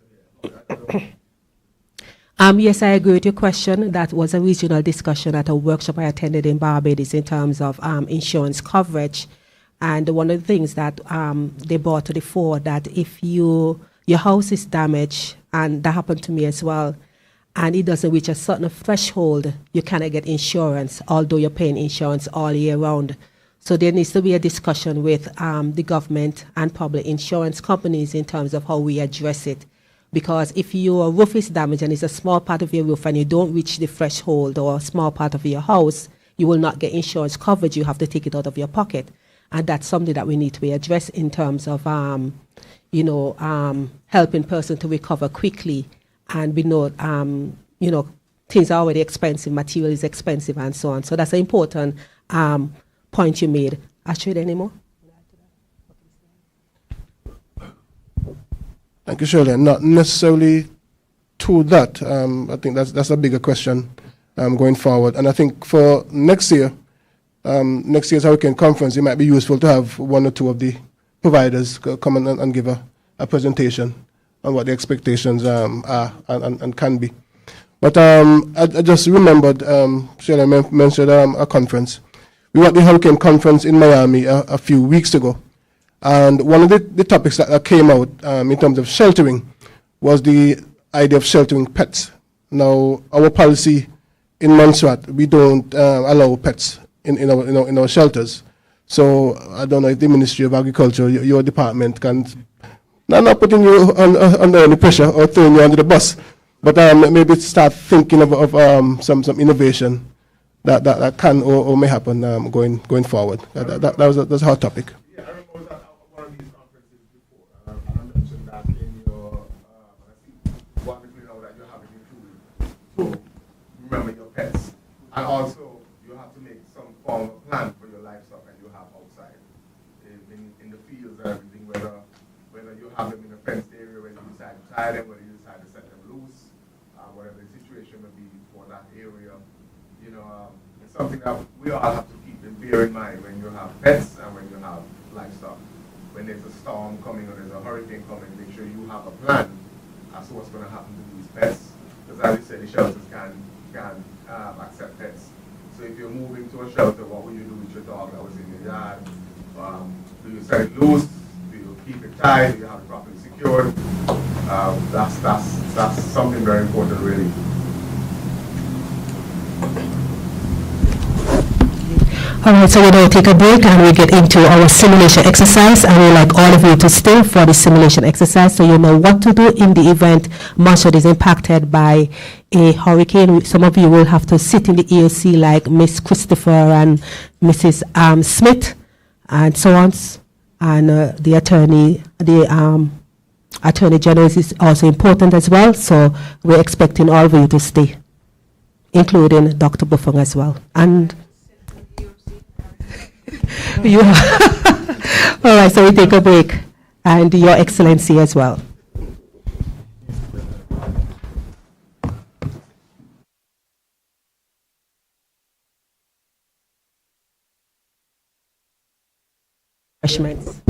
Yes, I agree with your question. That was a regional discussion at a workshop I attended in Barbados in terms of insurance coverage. And one of the things that they brought to the fore that if your house is damaged, and that happened to me as well, and it doesn't reach a certain threshold, you cannot get insurance, although you're paying insurance all year round. So there needs to be a discussion with the government and public insurance companies in terms of how we address it. Because if your roof is damaged and it's a small part of your roof and you don't reach the threshold or a small part of your house, you will not get insurance coverage. You have to take it out of your pocket. And that's something that we need to be addressed in terms of, helping person to recover quickly. And we know, things are already expensive, material is expensive, and so on. So that's an important point you made. Astrid, any more? Thank you, Shirley. Not necessarily to that. I think that's a bigger question going forward. And I think for next year, next year's Hurricane Conference, it might be useful to have one or two of the providers come and give a presentation on what the expectations are and can be. But I just remembered, Shirley mentioned a conference. We were at the Hurricane Conference in Miami a few weeks ago. And one of the topics that came out in terms of sheltering was the idea of sheltering pets. Now, our policy in Montserrat, we don't allow pets in our shelters. So I don't know if the Ministry of Agriculture, your department, can not putting you under any pressure or throwing you under the bus, but maybe start thinking of some innovation that can or may happen going forward. That was a hot topic. Yeah, I remember I was at one of these conferences before, and I mentioned that in your, I see wonderfully now that you're having included to remember your pets, and also you have to make some form of plan for your livestock that you have outside, in the fields and everything, whether you have them in a fenced area, whether you decide to tie them, whether you decide to set them loose, whatever the situation may be for that area. You know, it's something that we all have to keep and bear in mind when you have pets and when you have livestock. When there's a storm coming or there's a hurricane coming, make sure you have a plan as to what's going to happen to these pets. Because as you said, the shelters can accept pets. So if you're moving to a shelter, what will you do with your dog that was in your yard? Do you set it loose? Do you keep it tied? Do you have it properly secured? That's something very important, really. All right, so we're going to take a break and we get into our simulation exercise, and we'd like all of you to stay for the simulation exercise so you know what to do in the event Montserrat is impacted by a hurricane. Some of you will have to sit in the EOC like Miss Christopher and Mrs. Smith and so on, and the Attorney General is also important as well, so we're expecting all of you to stay, including Dr. Buffon as well. And you all right, so we take a break, and Your Excellency as well. Refreshments.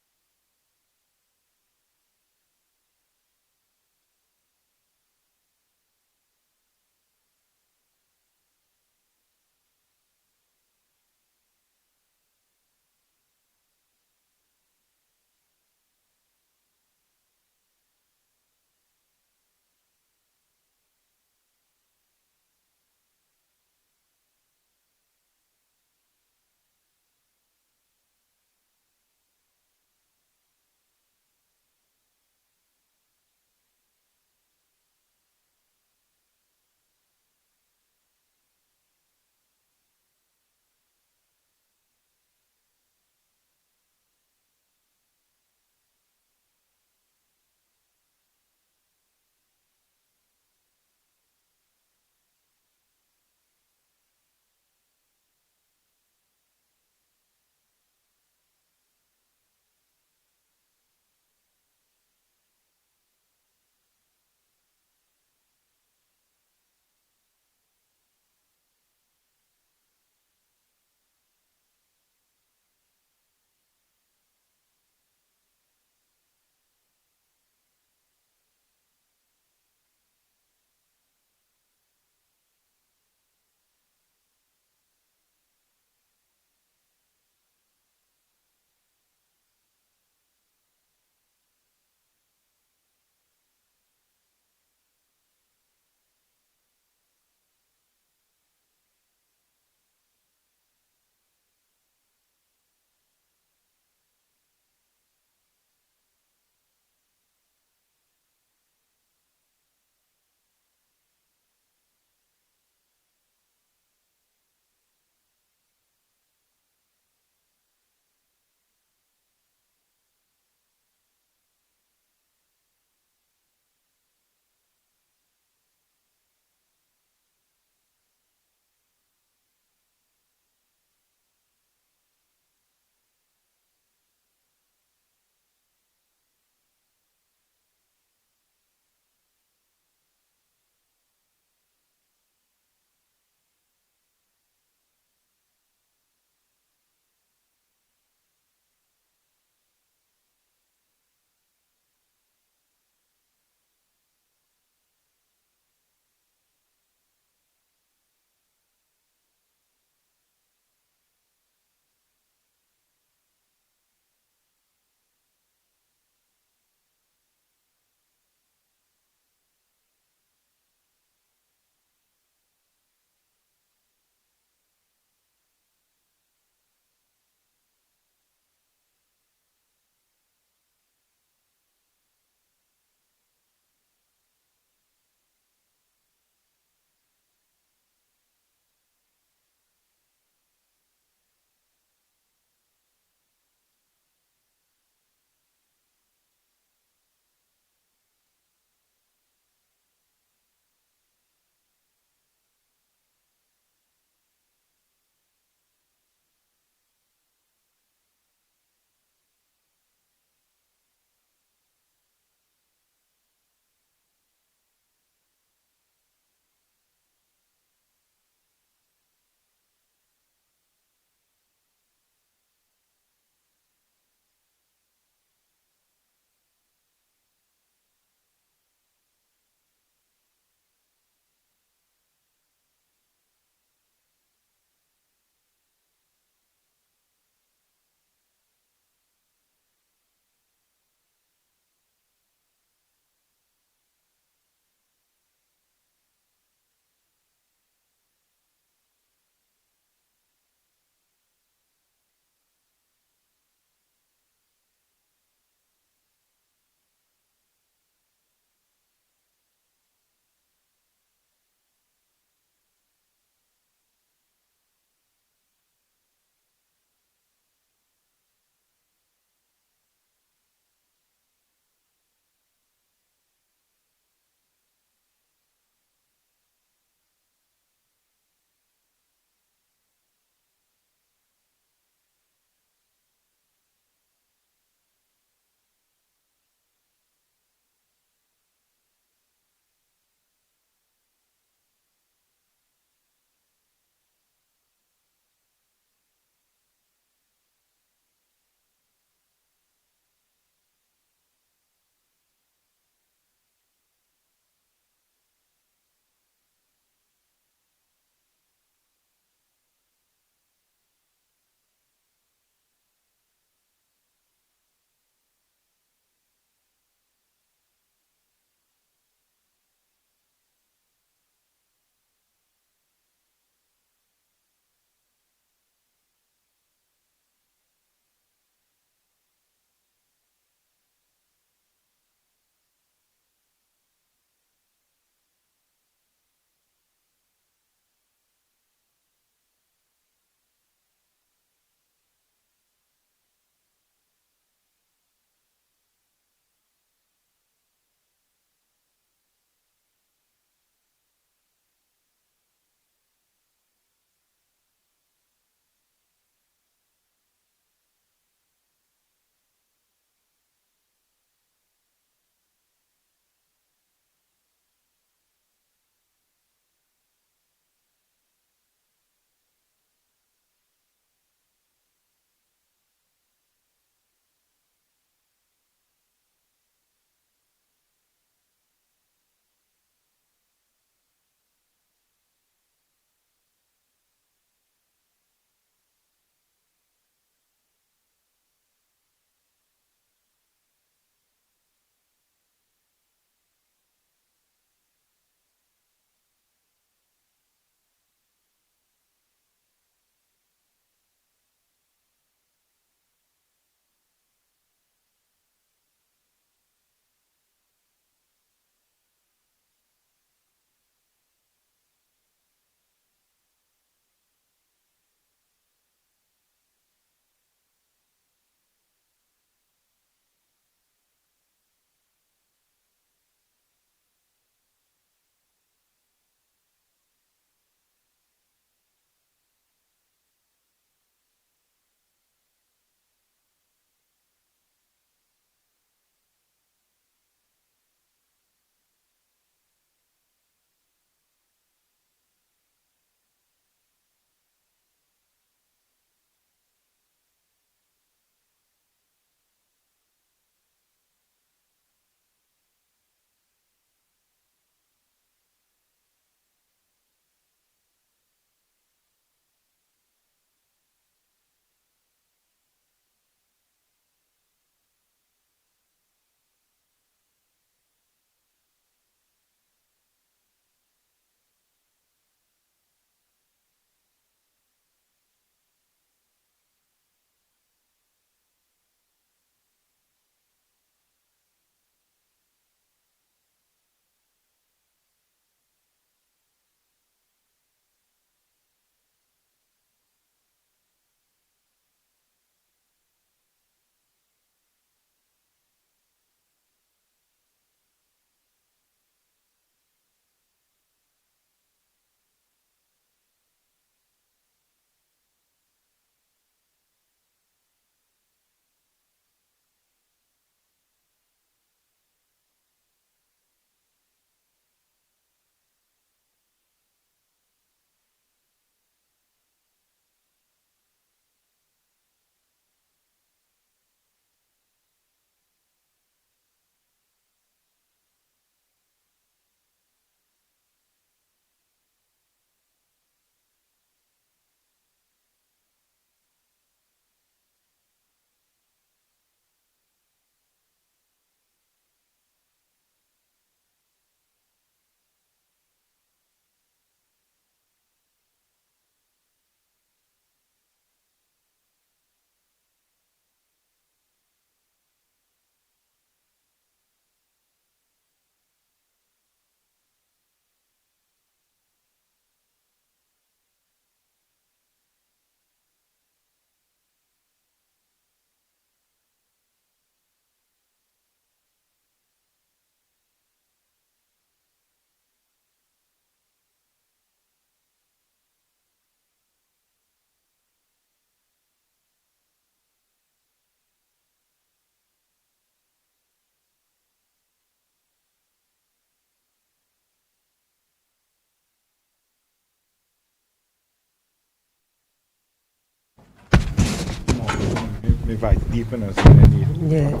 My voice deepen us when I need. Yeah.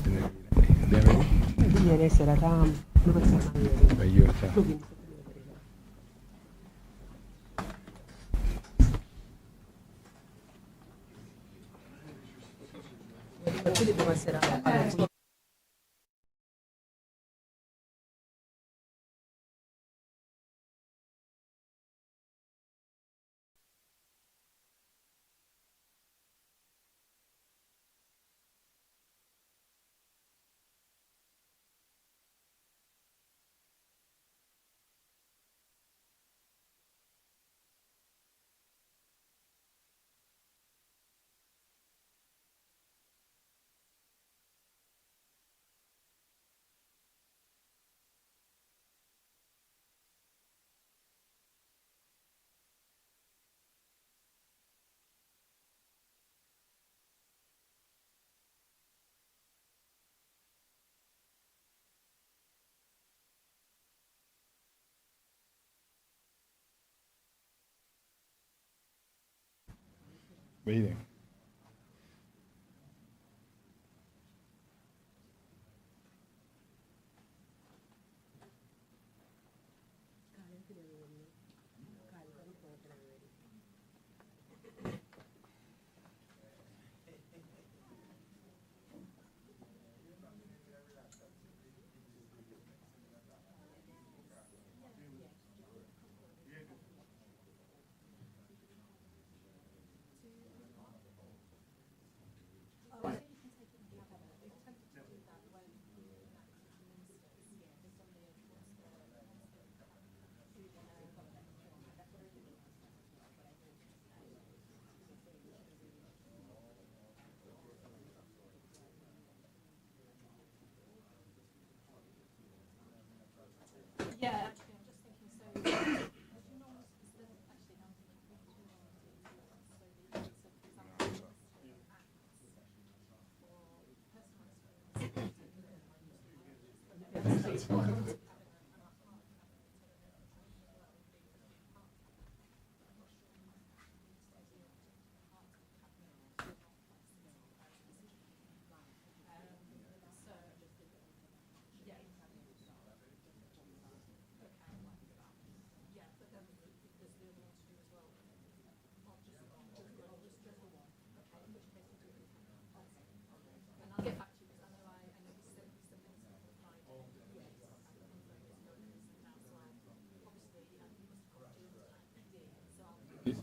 They ready? Yeah, they said that But you are waiting.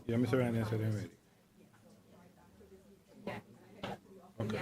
Yeah, Mr. Randy said they're ready. Okay.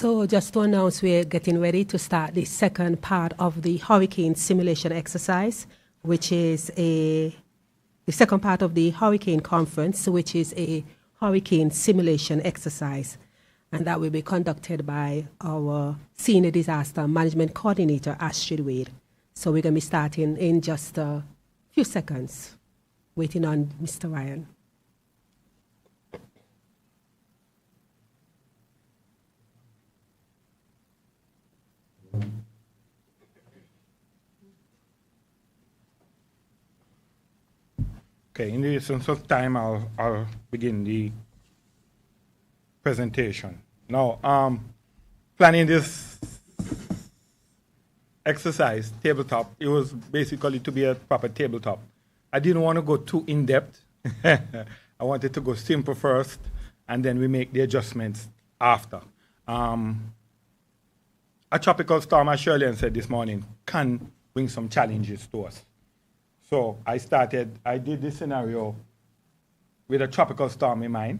So just to announce, we're getting ready to start the second part of the hurricane simulation exercise, which is the second part of the hurricane conference, which is a hurricane simulation exercise. And that will be conducted by our Senior Disaster Management Coordinator, Astrid Wade. So we're going to be starting in just a few seconds, waiting on Mr. Ryan. Okay, in the essence of time, I'll begin the presentation. Now, planning this exercise, tabletop, it was basically to be a proper tabletop. I didn't want to go too in-depth. I wanted to go simple first, and then we make the adjustments after. A tropical storm, as Shirley said this morning, can bring some challenges to us. So I did this scenario with a tropical storm in mind,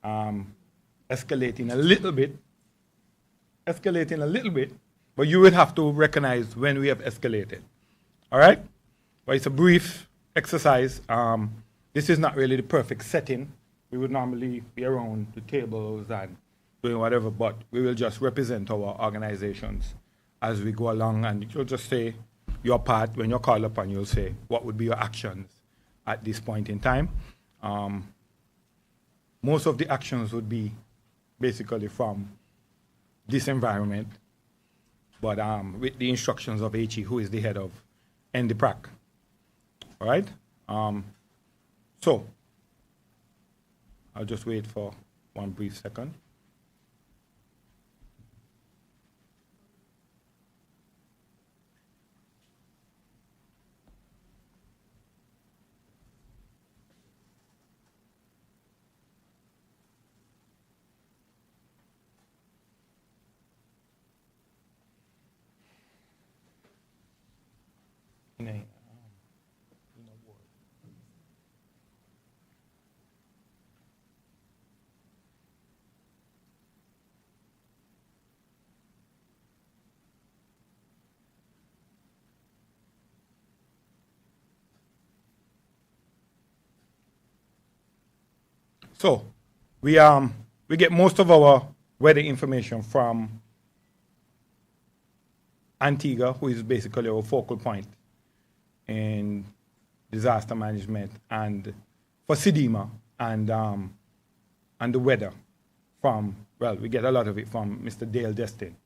escalating a little bit, but you would have to recognize when we have escalated. All right? But it's a brief exercise. This is not really the perfect setting. We would normally be around the tables and doing whatever, but we will just represent our organizations as we go along, and you'll just say your part. When you're called upon, you'll say what would be your actions at this point in time. Most of the actions would be basically from this environment, but with the instructions of HE, who is the head of NDPRAC. All right? So I'll just wait for one brief second. So we get most of our weather information from Antigua, who is basically our focal point in disaster management, and for SIDEMA and the weather from, well, we get a lot of it from Mr. Dale Destin,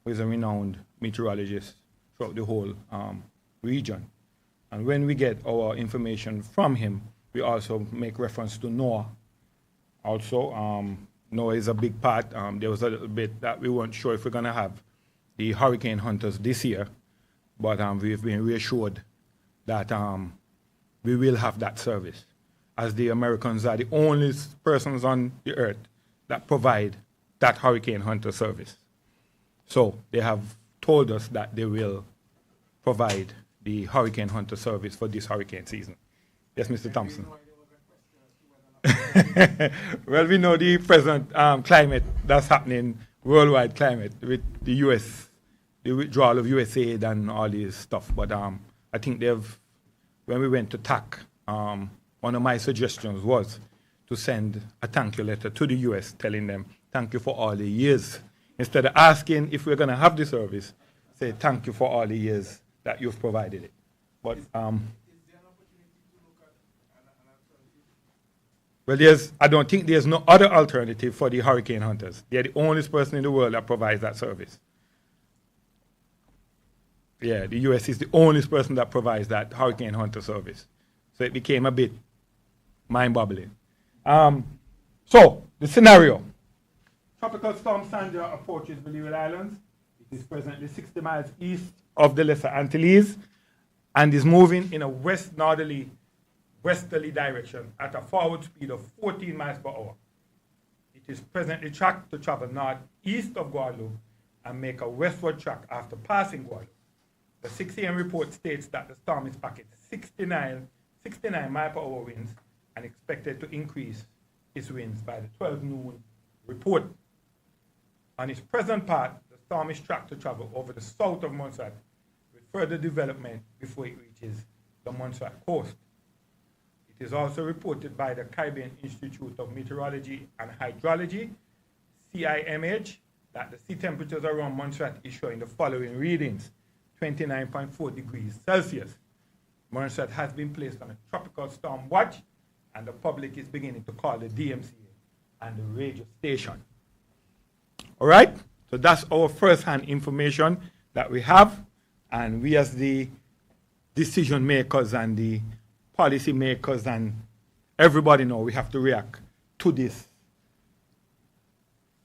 who is a renowned meteorologist throughout the whole region. And when we get our information from him, we also make reference to NOAA. Also, NOAA is a big part. There was a little bit that we weren't sure if we're going to have the hurricane hunters this year, but we've been reassured that we will have that service, as the Americans are the only persons on the earth that provide that hurricane hunter service. So they have told us that they will provide the hurricane hunter service for this hurricane season. Yes, Mr. Thompson. Well, we know the present climate that's happening, worldwide climate, with the US, the withdrawal of US aid and all this stuff. But I think when we went to TAC, one of my suggestions was to send a thank you letter to the US telling them, thank you for all the years. Instead of asking if we're going to have the service, say thank you for all the years that you've provided it. But well, I don't think there's no other alternative for the hurricane hunters. They're the only person in the world that provides that service. Yeah, the US is the only person that provides that hurricane hunter service. So it became a bit mind-boggling. So, the scenario. Tropical Storm Sandra approaches Belize Islands. It is presently 60 miles east of the Lesser Antilles and is moving in a westerly direction at a forward speed of 14 miles per hour. It is presently tracked to travel northeast of Guadeloupe and make a westward track after passing Guadeloupe. The 6 a.m. report states that the storm is packing 69 mile per hour winds and expected to increase its winds by the 12 noon report. On its present path, the storm is tracked to travel over the south of Montserrat with further development before it reaches the Montserrat coast. It is also reported by the Caribbean Institute of Meteorology and Hydrology, CIMH, that the sea temperatures around Montserrat is showing the following readings: 29.4 degrees Celsius. Montserrat has been placed on a tropical storm watch, and the public is beginning to call the DMCA and the radio station. All right? So that's our first-hand information that we have, and we as the decision makers and the policy makers and everybody know we have to react to this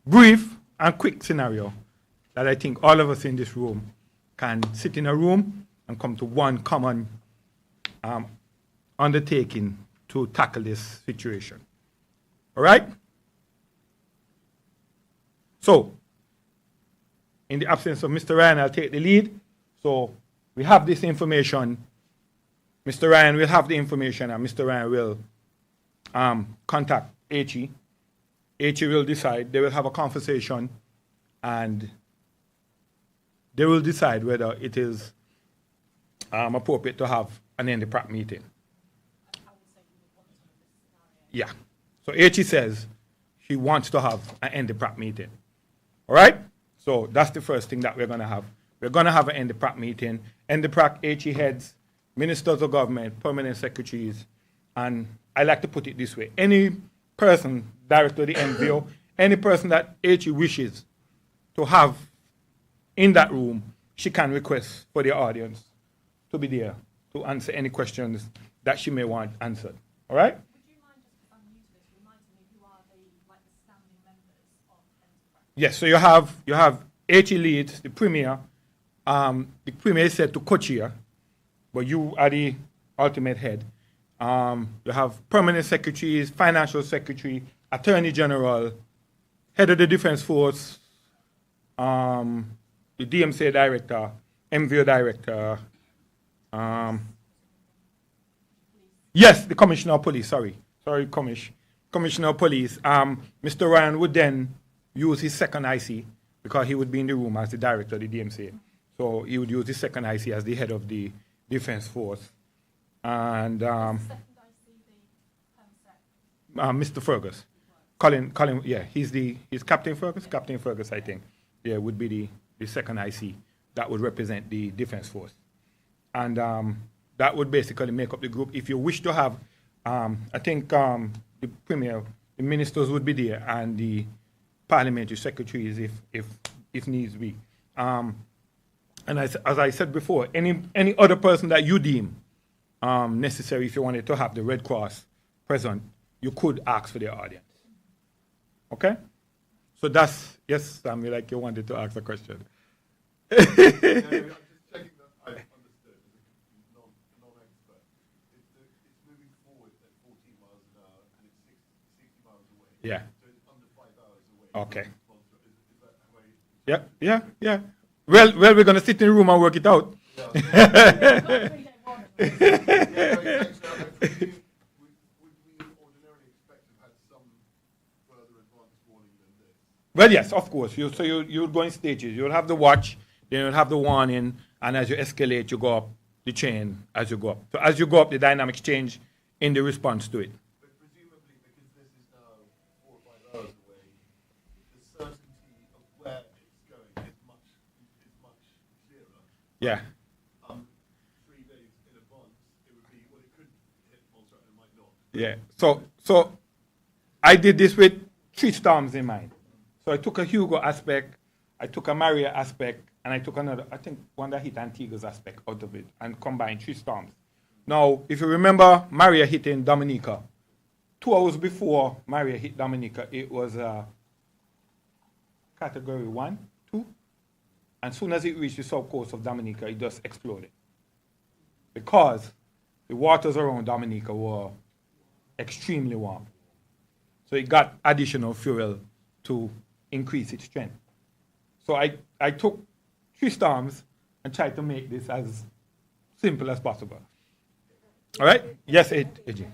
brief and quick scenario that I think all of us in this room can sit in a room and come to one common undertaking to tackle this situation. All right? So, in the absence of Mr. Ryan, I'll take the lead. So, we have this information. Mr. Ryan will have the information, and Mr. Ryan will contact HE. HE will decide. They will have a conversation, and they will decide whether it is appropriate to have an NDPRAC meeting. Yeah. So HE says she wants to have an NDPRAC meeting. All right? So that's the first thing that we're going to have. We're going to have an NDPRAC meeting. NDPRAC, HE heads, ministers of government, permanent secretaries, and I like to put it this way. Any person, director of the NVO, any person that HE wishes to have in that room, she can request for the audience to be there to answer any questions that she may want answered. All right? Would you mind just, if I'm new to this, reminding me who are the standing members of NDPRAC? Yes, so you have HE leads, the premier. The premier is said to co-chair, but you are the ultimate head. You have permanent secretaries, financial secretary, attorney general, head of the defense force, the DMCA director, MVO director. Yes, the commissioner of police. Sorry, commissioner of police. Mr. Ryan would then use his second IC because he would be in the room as the director of the DMCA. So he would use his second IC as the head of the defense force. And Mr. Fergus, Colin, yeah, he's Captain Fergus. Captain Fergus, I think, yeah, would be the second IC that would represent the defense force, and that would basically make up the group. If you wish to have, I think the premier, the ministers would be there, and the parliamentary secretaries, if needs be. And as I said before, any other person that you deem necessary, if you wanted to have the Red Cross present, you could ask for the audience. Okay? So that's, yes, Sammy, like you wanted to ask a question. I'm just checking that I understood as a non-expert. It's moving forward at 14 miles an hour and it's 60 miles away. Yeah. So it's under 5 hours away. Okay. Is that how I... Yeah. Well, we're going to sit in the room and work it out. Well, yes, of course. You'll go in stages. You'll have the watch, then you'll have the warning, and as you escalate, you go up the chain as you go up. So as you go up, the dynamics change in the response to it. But presumably, because this is now 4 or 5 hours away, the certainty of where it's going is much clearer. Yeah. 3 days in advance, it would be, well, it could hit Montserrat and it might not. Yeah. So I did this with 3 storms in mind. So I took a Hugo aspect, I took a Maria aspect, and I took another, I think one that hit Antigua's aspect out of it, and combined 3 storms. Now, if you remember Maria hitting Dominica, 2 hours before Maria hit Dominica, it was category 1, 2. And as soon as it reached the south coast of Dominica, it just exploded. Because the waters around Dominica were extremely warm. So it got additional fuel to increase its strength. So I took 3 storms and tried to make this as simple as possible. All right? Yes, AJ.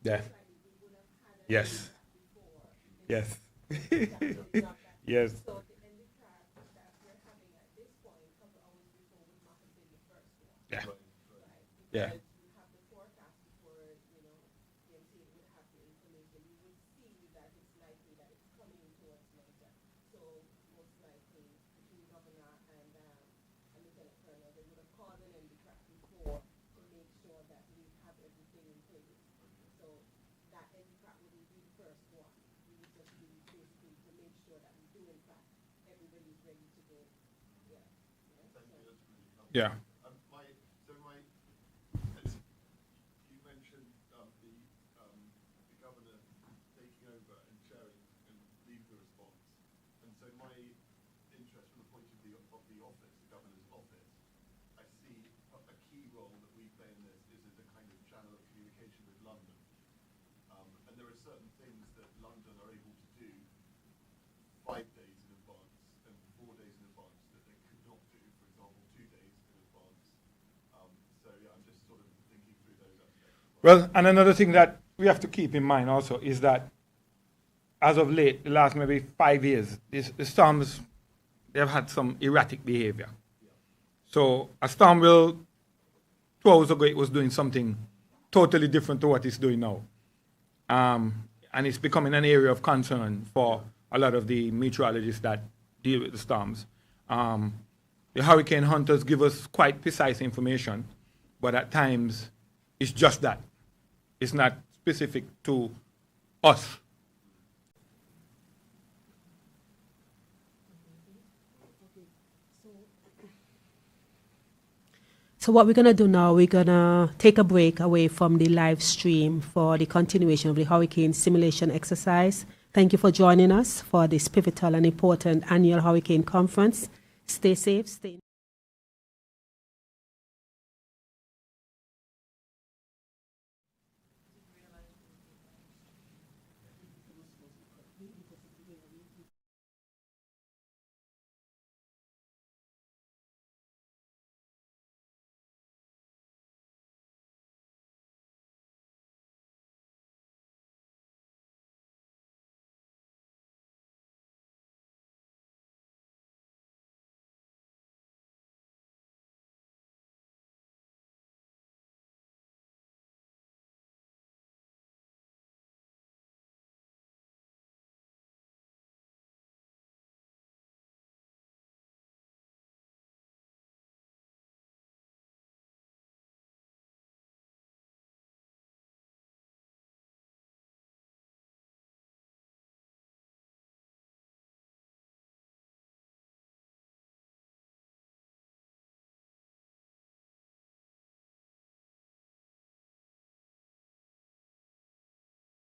Yeah. Yes. Yes. Yes. So the handicap that we're having at this point, a couple hours before, would not have been the first one. Yeah. Right? Yeah. Because we have the forecast before, DMCA would have the information. You would see that it's likely that it's coming towards later. So most likely between governor and Lieutenant Colonel, they would have called an handicap before to make sure that we have everything in place. So that handicap wouldn't be the first one. We would just be basically to make sure that we do in fact everybody's ready to go. Yeah. Thank you, that's really helpful. Yeah. You mentioned the governor taking over and chairing and leading the response. And so my interest from the point of view of the office, the governor's office, I see a key role that we play in this is as a kind of channel of communication with London. And there are certain things that London are able to do 5 days in advance and 4 days in advance that they could not do, for example, 2 days in advance. So yeah, I'm just sort of thinking through those aspects. Well, and another thing that we have to keep in mind also is that as of late, the last maybe 5 years, the storms, they've had some erratic behavior. So a storm will, 2 hours ago, it was doing something totally different to what it's doing now. And it's becoming an area of concern for a lot of the meteorologists that deal with the storms. The hurricane hunters give us quite precise information, but at times it's just that. It's not specific to us. So what we're going to do now, we're going to take a break away from the live stream for the continuation of the hurricane simulation exercise. Thank you for joining us for this pivotal and important annual hurricane conference. Stay safe, stay